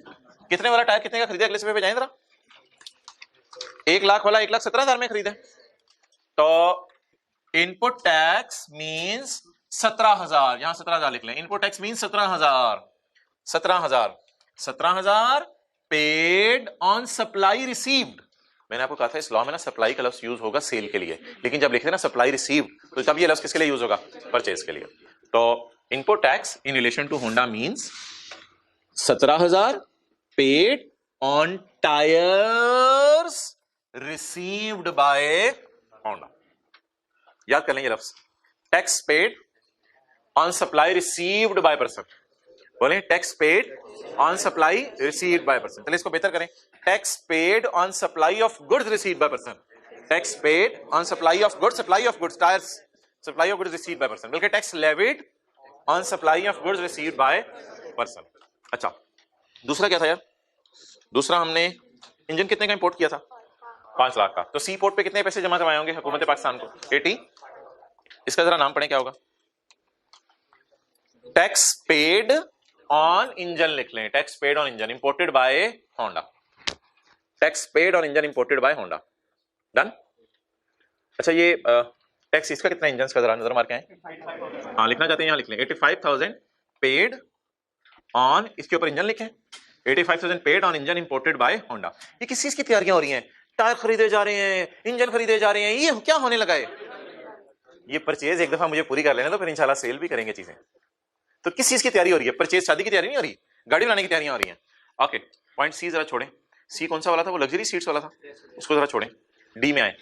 कितने वाला टायर कितने का खरीदा? अगले सफे पे जाएं जरा। 1 लाख वाला 1,17,000 में खरीदा। तो इनपुट टैक्स मींस 17,000, यहां 17,000 लिख लें। Input tax means 17,000 paid on supply received. मैंने आपको कहा था इस लॉ में ना सप्लाई का लफ्ज यूज होगा सेल के लिए, लेकिन जब लिखते ना सप्लाई रिसीव्ड तो तब ये लफ्ज किसके लिए यूज होगा? परचेज के लिए। तो input tax in relation to Honda means 17,000 paid on tyres received by Honda. याद कर लें ये लफ्ज, tax paid on supply received by person. बोले tax paid on supply received by person. चलिए इसको बेहतर करें, tax paid on supply of goods received by person. Tax paid on supply of goods tyres supply of goods received by person, बल्कि tax levied on supply of goods received by person. अच्छा दूसरा क्या था यार? दूसरा हमने engine कितने का इंपोर्ट किया था? 5 लाख का। तो सी पोर्ट पे कितने पैसे जमा करवाए होंगे हुकूमत पाकिस्तान को? 80। इसका जरा नाम पढ़ें क्या होगा? टैक्स पेड ऑन इंजन लिख लें। Tax paid on engine imported by Honda. Tax paid on engine imported by Honda. Done? अच्छा ये टैक्स इसका कितना इंजन का जरा नजर मार के आए। हाँ लिखना चाहते हैं यहां लिख लें 85,000 पेड ऑन, इसके ऊपर इंजन लिखें 85,000 paid on engine imported by Honda. ये किस चीज की तैयारियां हो रही हैं? टायर खरीदे जा रहे हैं, इंजन खरीदे जा रहे हैं, ये क्या होने लगा है? ये परचेज एक दफा मुझे पूरी कर लेना तो फिर इंशाल्लाह सेल भी करेंगे चीजें। तो किस चीज की तैयारी हो रही है? परचेज शादी की तैयारी नहीं हो रही, गाड़ी लाने की तैयारियां हो रही हैं। ओके पॉइंट सी जरा छोड़ें। सी कौन सा वाला था? वो लग्जरी सीट्स वाला था, उसको जरा छोड़ें। डी में आए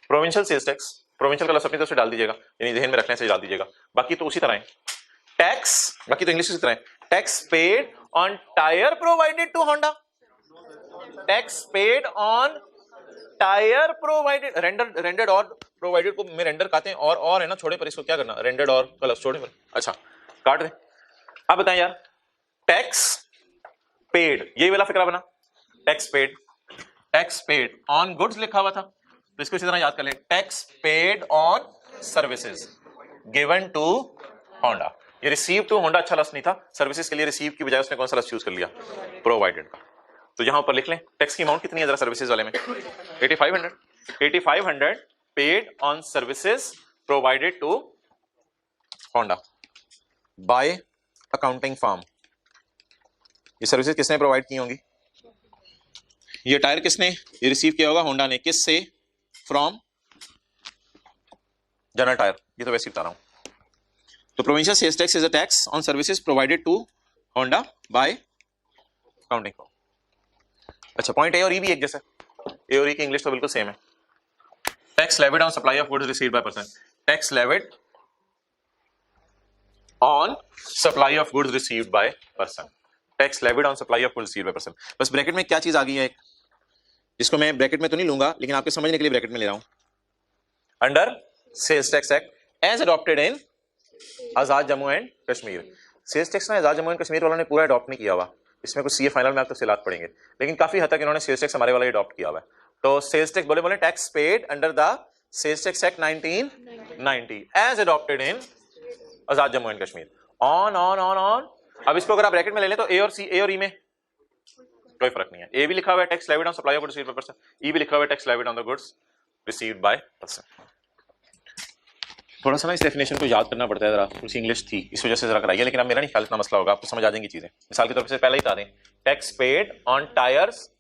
प्रोविंशियल सेल्स टैक्स। प्रोविंशियल का लफ्ज अपनी तरफ से डाल दीजिएगा, यानी जहन में रखने से डाल दीजिएगा, बाकी तो उसी तरह है। टैक्स बाकी तो इंग्लिश उसी तरह है। Tax paid on tyre provided to Honda. Tax paid on tyre provided rendered और प्रोवाइडेड को में रेंडर कहते हैं और है ना, छोड़े पर इसको क्या करना, रेंडर्ड और का लफ्ज छोड़े पर। अच्छा काट दे। अब बताएं यार टैक्स पेड, यही वाला फिक्रा बना। टैक्स पेड ऑन गुड्स लिखा हुआ था तो इसको इसी तरह याद कर लें। Tax paid on services given to Honda. ये रिसीव टू होंडा अच्छा लफ्ज नहीं था, सर्विसेज के लिए रिसीव की बजाय उसने कौन सा लफ्ज यूज कर लिया? प्रोवाइडेड का। तो यहां ऊपर लिख लें टैक्स की अमाउंट कितनी है जरा सर्विसेज वाले में? 8500 paid on services provided to Honda by accounting firm. ये सर्विसेज किसने प्रोवाइड की होंगी? ये टायर किसने ये रिसीव किया होगा? होंडा ने। किससे? From general tyre. ये तो वैसे ही बता रहा हूं, तो provincial sales tax is a tax on services provided to Honda by counting firm. अच्छा, पॉइंट ए और ई भी एक जैसा, ए और ई की इंग्लिश तो बिल्कुल सेम है। Tax levied on supply of goods received by person, tax levied on supply of goods received by person, tax levied on supply of goods received by person. बस ब्रैकेट में क्या चीज आ गई है, एक जिसको मैं ब्रैकेट में तो नहीं लूंगा लेकिन आपके समझने के लिए ब्रैकेट में ले रहा हूं। Under sales tax act as adopted in Azad Jammu and Kashmir. Sales tax ना आजाद जम्मू एंड कश्मीर वालों ने पूरा अडॉप्ट नहीं किया हुआ, इसमें कुछ सीए फाइनल में आप तफसीलात पढ़ेंगे, लेकिन काफी हद तक इन्होंने सेल्स टैक्स हमारे वाला अडॉप्ट किया हुआ है। तो सेल्स टैक्स बोले tax paid under the sales tax act 1990 as adopted in Azad Jammu and Kashmir. On अब इसको अगर आप ब्रैकेट में ले लें तो ए और ई में कोई फर्क नहीं है। ए भी लिखा हुआ है tax levied on supply of goods received by person, ई भी लिखा हुआ है tax levied on the goods received by person. थोड़ा सा ना इस डेफिनेशन को याद करना पड़ता है, जरा थोड़ी सी इंग्लिश थी इस वजह से जरा कराइए, लेकिन अब मेरा नहीं ख्याल इतना मसला होगा, आपको समझ आ जाएंगी चीजें। मिसाल के तौर पर पहले ही बता दें, tax paid on tyres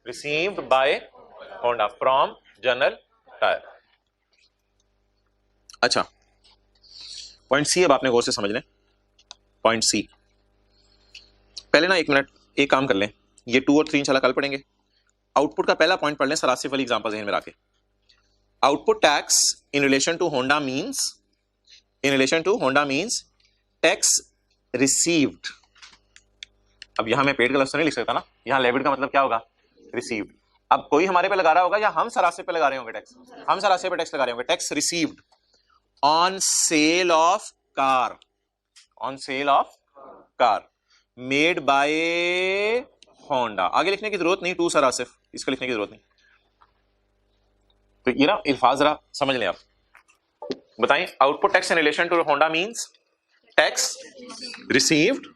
received by Honda from general tyre. अच्छा, पॉइंट सी अब आपने गौर से समझ लें। पॉइंट सी पहले ना एक मिनट एक काम कर लें, ये 2 और 3 इंशाल्लाह कल पढ़ेंगे। आउटपुट का पहला पॉइंट पढ़ लें, सरासिफ वाली एग्जांपल ज़हन में रखें। Output tax in relation to Honda means tax received. अब यहां मैं पेड का लफ्ज़ नहीं लिख सकता ना, यहां लेविड का मतलब क्या होगा, रिसीव्ड। अब कोई हमारे पे लगा रहा होगा या हम सरासिफ पे लगा रहे होंगे टैक्स, हम सरासिफ पे टैक्स लगा रहे होंगे। Tax received on sale of car, made by Honda. आगे लिखने की जरूरत नहीं, टू सरासिफ, इसका लिखने की जरूरत नहीं। तो ये ना अल्फाज जरा समझ लें आप। बताएं, output tax in relation to Honda means tax received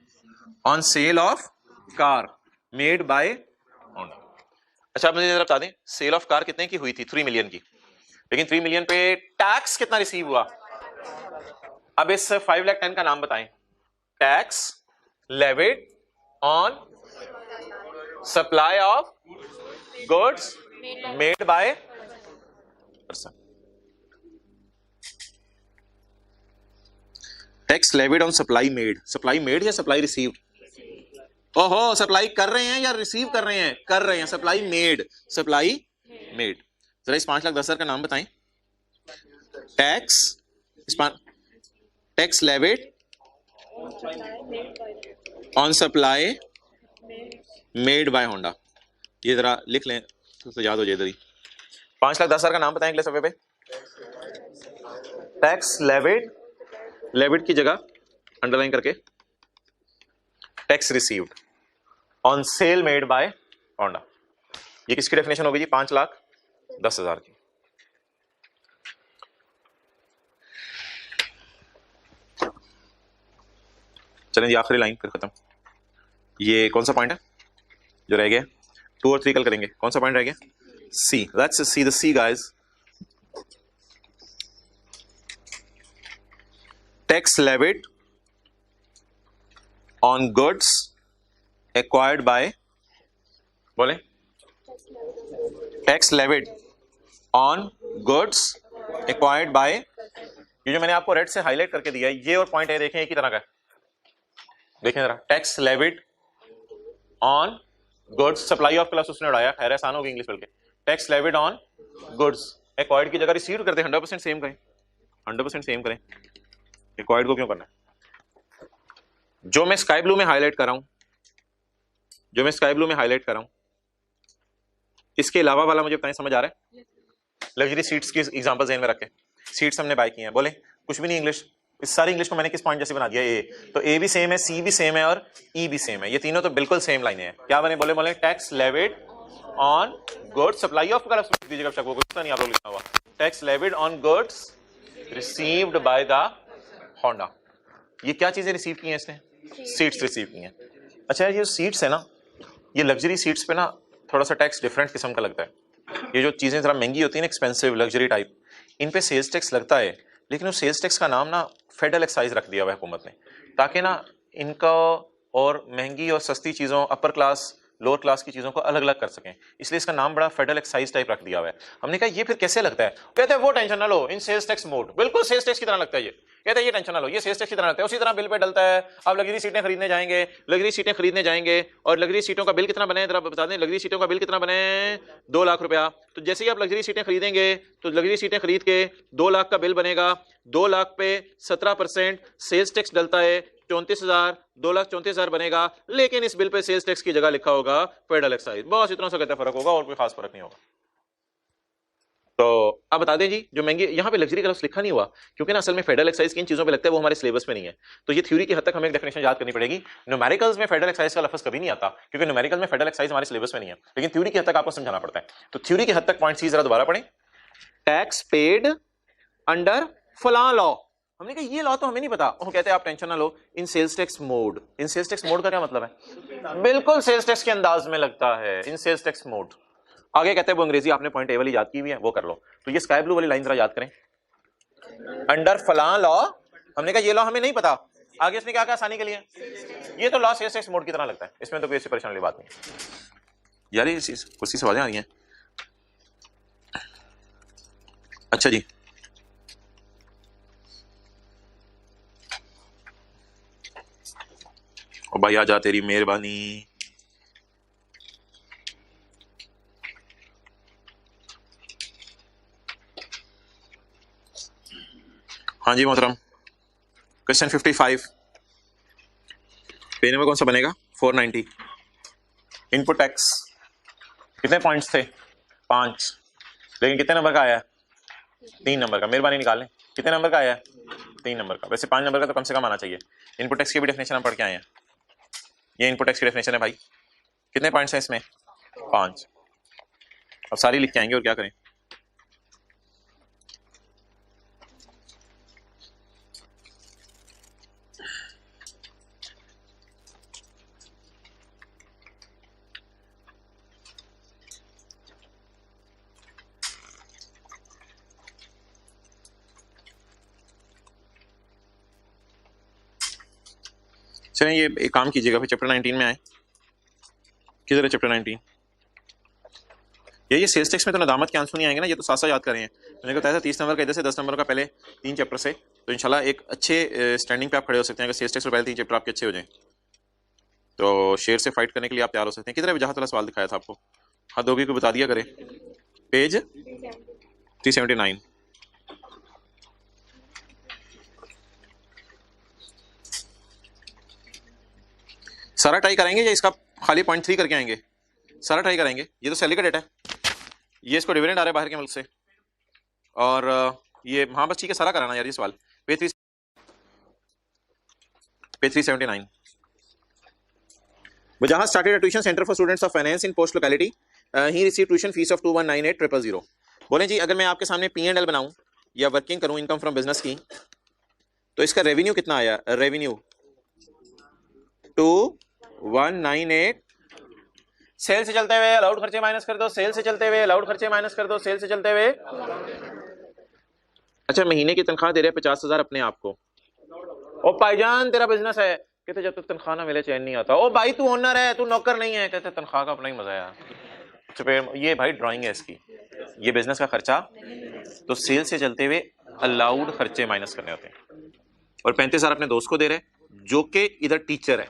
on sale of car made by Honda. अच्छा, आप मुझे जरा बता दें, सेल ऑफ कार कितने की हुई थी, 3 मिलियन की, लेकिन 3 मिलियन पे टैक्स कितना रिसीव हुआ। अब इस 5,10,000 का नाम बताएं। Tax levied on supply of goods made by person. Tax levied on supply made या सप्लाई रिसीव्ड? ओहो, सप्लाई कर रहे हैं या रिसीव कर रहे हैं? कर रहे हैं। सप्लाई मेड जरा इस 5,10,000 का नाम बताएं। Tax levied on supply made by Honda. ये जरा लिख लें तो याद हो जाए। इधर ही 5,10,000 का नाम बताएं अगले सफे पे। टैक्स लेविड की जगह अंडरलाइन करके tax received on cell made by Honda. ये किसकी डेफिनेशन होगी जी? 5,10,000 की। चलें जी, आखिरी लाइन फिर खत्म। ये कौन सा पॉइंट है जो रह गया? 2 और 3 कल करेंगे। कौन सा पॉइंट रह गया? C. Let's see the C guys. Tax levied on goods acquired by, बोले, tax levied on goods acquired by. ये जो मैंने आपको रेड से हाईलाइट करके दिया है, ये और पॉइंट है, देखें एक ही तरह का। देखें जरा, tax levied on goods, supply of class उसने उड़ाया, खैर आसान होगी इंग्लिश बल्कि। Tax levied on goods acquired की जगह रिसीव्ड करते हैं। 100% सेम करें, 100% सेम करें। एक्वायर्ड को क्यों करना है? जो मैं स्काई ब्लू में हाईलाइट कर रहा हूं, इसके अलावा वाला मुझे बताएं, समझ आ रहा है? लग्जरी सीट्स की एग्जांपल ज़हन में रखें। सीट्स हमने बाय की हैं, बोले कुछ भी नहीं इंग्लिश, इस सारी इंग्लिश को मैंने किस पॉइंट जैसे बना दिया? ए। तो ए भी सेम है, सी भी सेम है और ई भी सेम है। ये तीनों तो बिल्कुल सेम लाइनें हैं। क्या बने? बोले tax levied on goods supply of का दीजिएगा, वो कुछ नहीं आप लोग लिखा हुआ। Tax levied on goods received by the Honda. ये क्या चीजें रिसीव की हैं इसने? सीट्स रिसीव की हैं। अच्छा, ये सीट्स है ना, ये लग्जरी सीट्स पे ना थोड़ा सा टैक्स डिफरेंट किस्म का लगता है। ये जो चीजें जरा महंगी होती है ना, एक्सपेंसिव लग्जरी टाइप, इन पे सेल्स टैक्स लगता है, लेकिन उस सेल्स टैक्स का नाम ना फेडरल एक्साइज रख दिया हुआ है हुकूमत ने, ताकि ना इनका और महंगी और सस्ती चीज़ों, अपर क्लास लोअर क्लास की चीजों को अलग अलग कर सकें, इसलिए इसका नाम बड़ा फेडरल एक्साइज टाइप रख दिया हुआ है। हमने कहा ये फिर कैसे लगता है? कहते हैं वो टेंशन ना लो, इन सेल्स टैक्स मोड, बिल्कुल सेल्स टैक्स की तरह लगता है ये। कहते हैं ये टेंशन ना लो, ये सेल्स टैक्स की तरह लगता है, उसी तरह बिल पे डलता है। आप लग्जरी सीटें खरीदने जाएंगे, लग्जरी सीटें खरीदने जाएंगे, और लग्जरी सीटों का बिल कितना बने जरा बता दें, लग्जरी सीटों का बिल कितना बने 2 लाख रुपया। तो जैसे ही आप लग्जरी सीटें खरीदेंगे तो लग्जरी सीटें खरीद के 2 लाख का बिल बनेगा, 2 लाख पे 17% सेल्स टैक्स डलता है, 34,000, 2,34,000 बनेगा, लेकिन इस बिल पे सेल्स टैक्स की जगह लिखा होगा फेडरल एक्साइज। बस इतना सा कहता फर्क होगा और कोई खास फर्क नहीं होगा। तो अब बता दें जी, जो महंगी यहां पे लग्जरी का लफ्ज़ लिखा नहीं हुआ क्योंकि ना असल में फेडरल एक्साइज किन चीजों पे लगता है वो हमारे सिलेबस में नहीं है, तो ये थ्योरी की हद तक हमें एक डेफिनेशन याद करनी पड़ेगी। न्यूमेरिकल्स में फेडरल एक्साइज का लफ्ज़ कभी नहीं आता क्योंकि न्यूमेरिकल में फेडरल एक्साइज हमारे सिलेबस में नहीं है, लेकिन थ्योरी की हद तक आपको समझाना पड़ता है। तो थ्योरी की हद तक पॉइंट सी जरा दोबारा पढ़ें। टैक्स पेड अंडर फलां लॉ, हमने कहा ये लॉ तो हमें नहीं पता। वो कहते हैं आप टेंशन ना लो, इन सेल्स टैक्स मोड। इन सेल्स टैक्स मोड का क्या मतलब है? बिल्कुल सेल्स टैक्स के अंदाज में लगता है, इन सेल्स टैक्स मोड। आगे कहते हैं वो अंग्रेजी आपने पॉइंट ए वाली याद की हुई है वो कर लो, तो ये स्काई ब्लू वाली लाइन जरा याद करें। अंडर फलां लॉ, हमने कहा ये लॉ हमें नहीं पता, आगे इसने क्या कहा आसानी के लिए, ये तो लॉ सेल्स टैक्स मोड की तरह लगता है, इसमें तो कोई ऐसी परेशानी वाली बात नहीं। यार ये कुर्सी से आवाजें आ रही हैं। अच्छा जी, ओ भाई आ जा, तेरी मेहरबानी। हाँ जी मोहतरम, क्वेश्चन 55 पेज नंबर कौन सा बनेगा? 490। इनपुट टैक्स कितने पॉइंट्स थे? 5, लेकिन कितने नंबर का आया है? 3 नंबर का। मेहरबानी निकाल लें, कितने नंबर का आया है? 3 नंबर का। वैसे 5 नंबर का तो कम से कम आना चाहिए। इनपुट टैक्स की भी डेफिनेशन हम पढ़ के आए हैं, ये इनपुट टैक्स की डेफिनेशन है भाई। कितने पॉइंट्स हैं इसमें? 5। अब सारी लिख के आएंगे और क्या करें। चलें ये एक काम कीजिएगा, फिर चैप्टर 19 में आए। किधर है चैप्टर 19? ये सेल्स टैक्स में तो नदामत के आंसू नहीं आएंगे ना, ये तो साथ याद करें। मैंने बताया था 30 नंबर का इधर से, 10 नंबर का पहले 3 चैप्टर से, तो इंशाल्लाह एक अच्छे स्टैंडिंग पे आप खड़े हो सकते हैं अगर सेल्स टैक्स में पहले 3 चैप्टर आपके अच्छे हो जाएं, तो शेयर से फाइट करने के लिए आप तैयार हो सकते हैं। किधर है जहां वाला सवाल दिखाया था आपको? हाँ दोगी को बता दिया करे, पेज 379। सारा ट्राई करेंगे या इसका खाली पॉइंट 3 करके आएंगे? सारा ट्राई करेंगे। ये तो सैलरी का डेटा है, ये इसको डिविडेंड आ रहा है बाहर के मुल्क से, और ये हाँ बस ठीक है, सारा कराना यार ये सवाल। Page 379। Wajahat started a tuition center for students of finance in post locality. He received tuition fees of 2198,000. बोलें जी अगर मैं आपके सामने P&L बनाऊं या वर्किंग करूं इनकम फ्रॉम बिजनेस की, तो इसका रेवेन्यू कितना आया? रेवेन्यू 2198, सेल से चलते हुए अलाउड खर्चे माइनस कर दो, सेल से चलते हुए अलाउड खर्चे माइनस कर दो, सेल से चलते हुए। अच्छा महीने की तनख्वाह दे रहे 50,000 अपने आप को। ओ भाईजान तेरा बिजनेस है, कहते जब तक तनख्वाह ना मिले चैन नहीं आता। ओ भाई तू ओनर है, तू नौकर नहीं है, कहते तनख्वाह का अपना ही मजा है। ये भाई ड्राइंग है इसकी, ये बिजनेस का खर्चा, तो सेल से चलते हुए अलाउड खर्चे माइनस करने होते हैं। और 35,000 अपने दोस्त को दे रहे जो कि इधर टीचर है,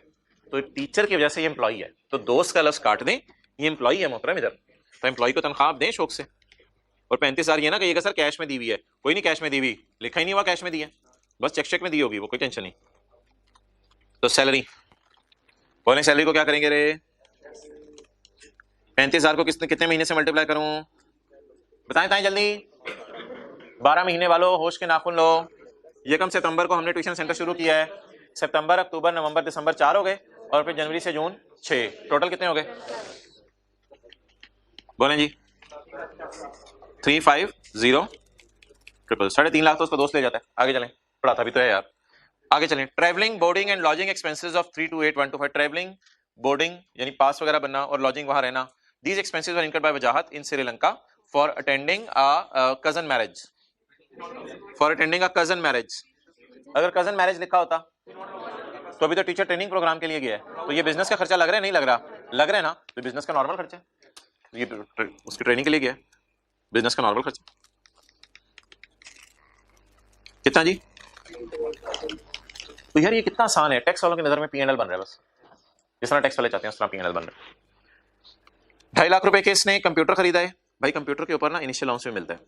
तो टीचर की वजह से ये एम्प्लॉई है, तो दोस्त का लफ्ज काट दें, ये एम्प्लॉई है मोहतरम इधर, तो एम्प्लॉई को तनख्वाह दें शौक से। और 35,000 ये ना कहिएगा सर कैश में दी हुई है, कोई नहीं कैश में दी हुई, लिखा ही नहीं हुआ कैश में दी है, बस चेक में दी होगी वो, कोई टेंशन नहीं। तो सैलरी बोले, सैलरी को क्या करेंगे रे? 35,000 को कितने महीने से मल्टीप्लाई करूं? बताएं जल्दी। 12 महीने वालों होश के नाखून लो। ये कम सितंबर को हमने ट्यूशन सेंटर शुरू किया है, सितंबर अक्टूबर नवंबर दिसंबर 4 हो गए, और फिर जनवरी से जून 6, टोटल कितने हो गए? बोलें जी 350 ट्रिपल, 3.5 लाख तो उसका दोस्त ले जाता है। आगे चलें, पढ़ाता भी तो है यार। आगे चलें। Travelling boarding and lodging expenses of 328,125। Travelling boarding यानी पास वगैरह बनना और लॉजिंग वहां रहना। These expenses were incurred by Wajahat in Sri Lanka for attending a cousin marriage. For attending a cousin marriage, अगर कजन मैरिज लिखा होता तो अभी तो टीचर ट्रेनिंग प्रोग्राम के लिए गया है, तो ये बिजनेस का खर्चा लग रहा है नहीं लग रहा? लग रहा है ना, तो बिजनेस का नॉर्मल खर्चा है, ये उसकी ट्रेनिंग के लिए गया है, बिजनेस का नॉर्मल खर्चा कितना जी। तो यार ये कितना आसान है, टैक्स वालों की नजर में P&L बन रहा है, बस जिस तरह टैक्स वाले चाहते हैं उस तरह P&L बन रहा है। 2.5 लाख रुपए के इसने कंप्यूटर खरीदा है भाई, कंप्यूटर के ऊपर ना इनिशियल अलाउंस भी मिलता है,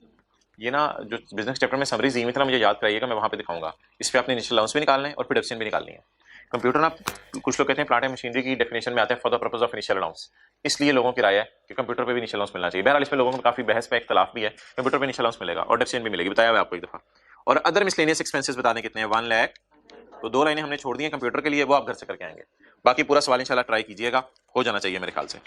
ये ना जो बिजनेस चैप्टर में समरीज दी हुई थी ना, मुझे याद कराइएगा, मैं वहां पे दिखाऊंगा, इस पे आपने इनिशियल अलाउंस भी निकालना है और प्रोडक्शन भी निकालनी है। कंप्यूटर ना कुछ लोग कहते हैं प्लांट एंड मशीनरी की डेफिनेशन में आता है for the purpose of initial allowance, इसलिए लोगों की राय है कि कंप्यूटर पे भी इनिशियल अलाउंस मिलना चाहिए। बहरहाल इसमें लोगों में काफी बहस पे इख्तलाफ भी है, कंप्यूटर पे इनिशियल अलाउंस मिलेगा और डेफिनेशन भी मिलेगी, बताया हुआ आपको एक दफा। और अदर मिसलेनियस एक्सपेंसेस बताने कितने हैं, 1 लाख, तो 2 लाइनें हमने छोड़ दी हैं कंप्यूटर के लिए, वो आप घर से करके आएंगे, बाकी पूरा सवाल इंशाल्लाह ट्राई कीजिएगा, हो जाना चाहिए मेरे ख्याल से।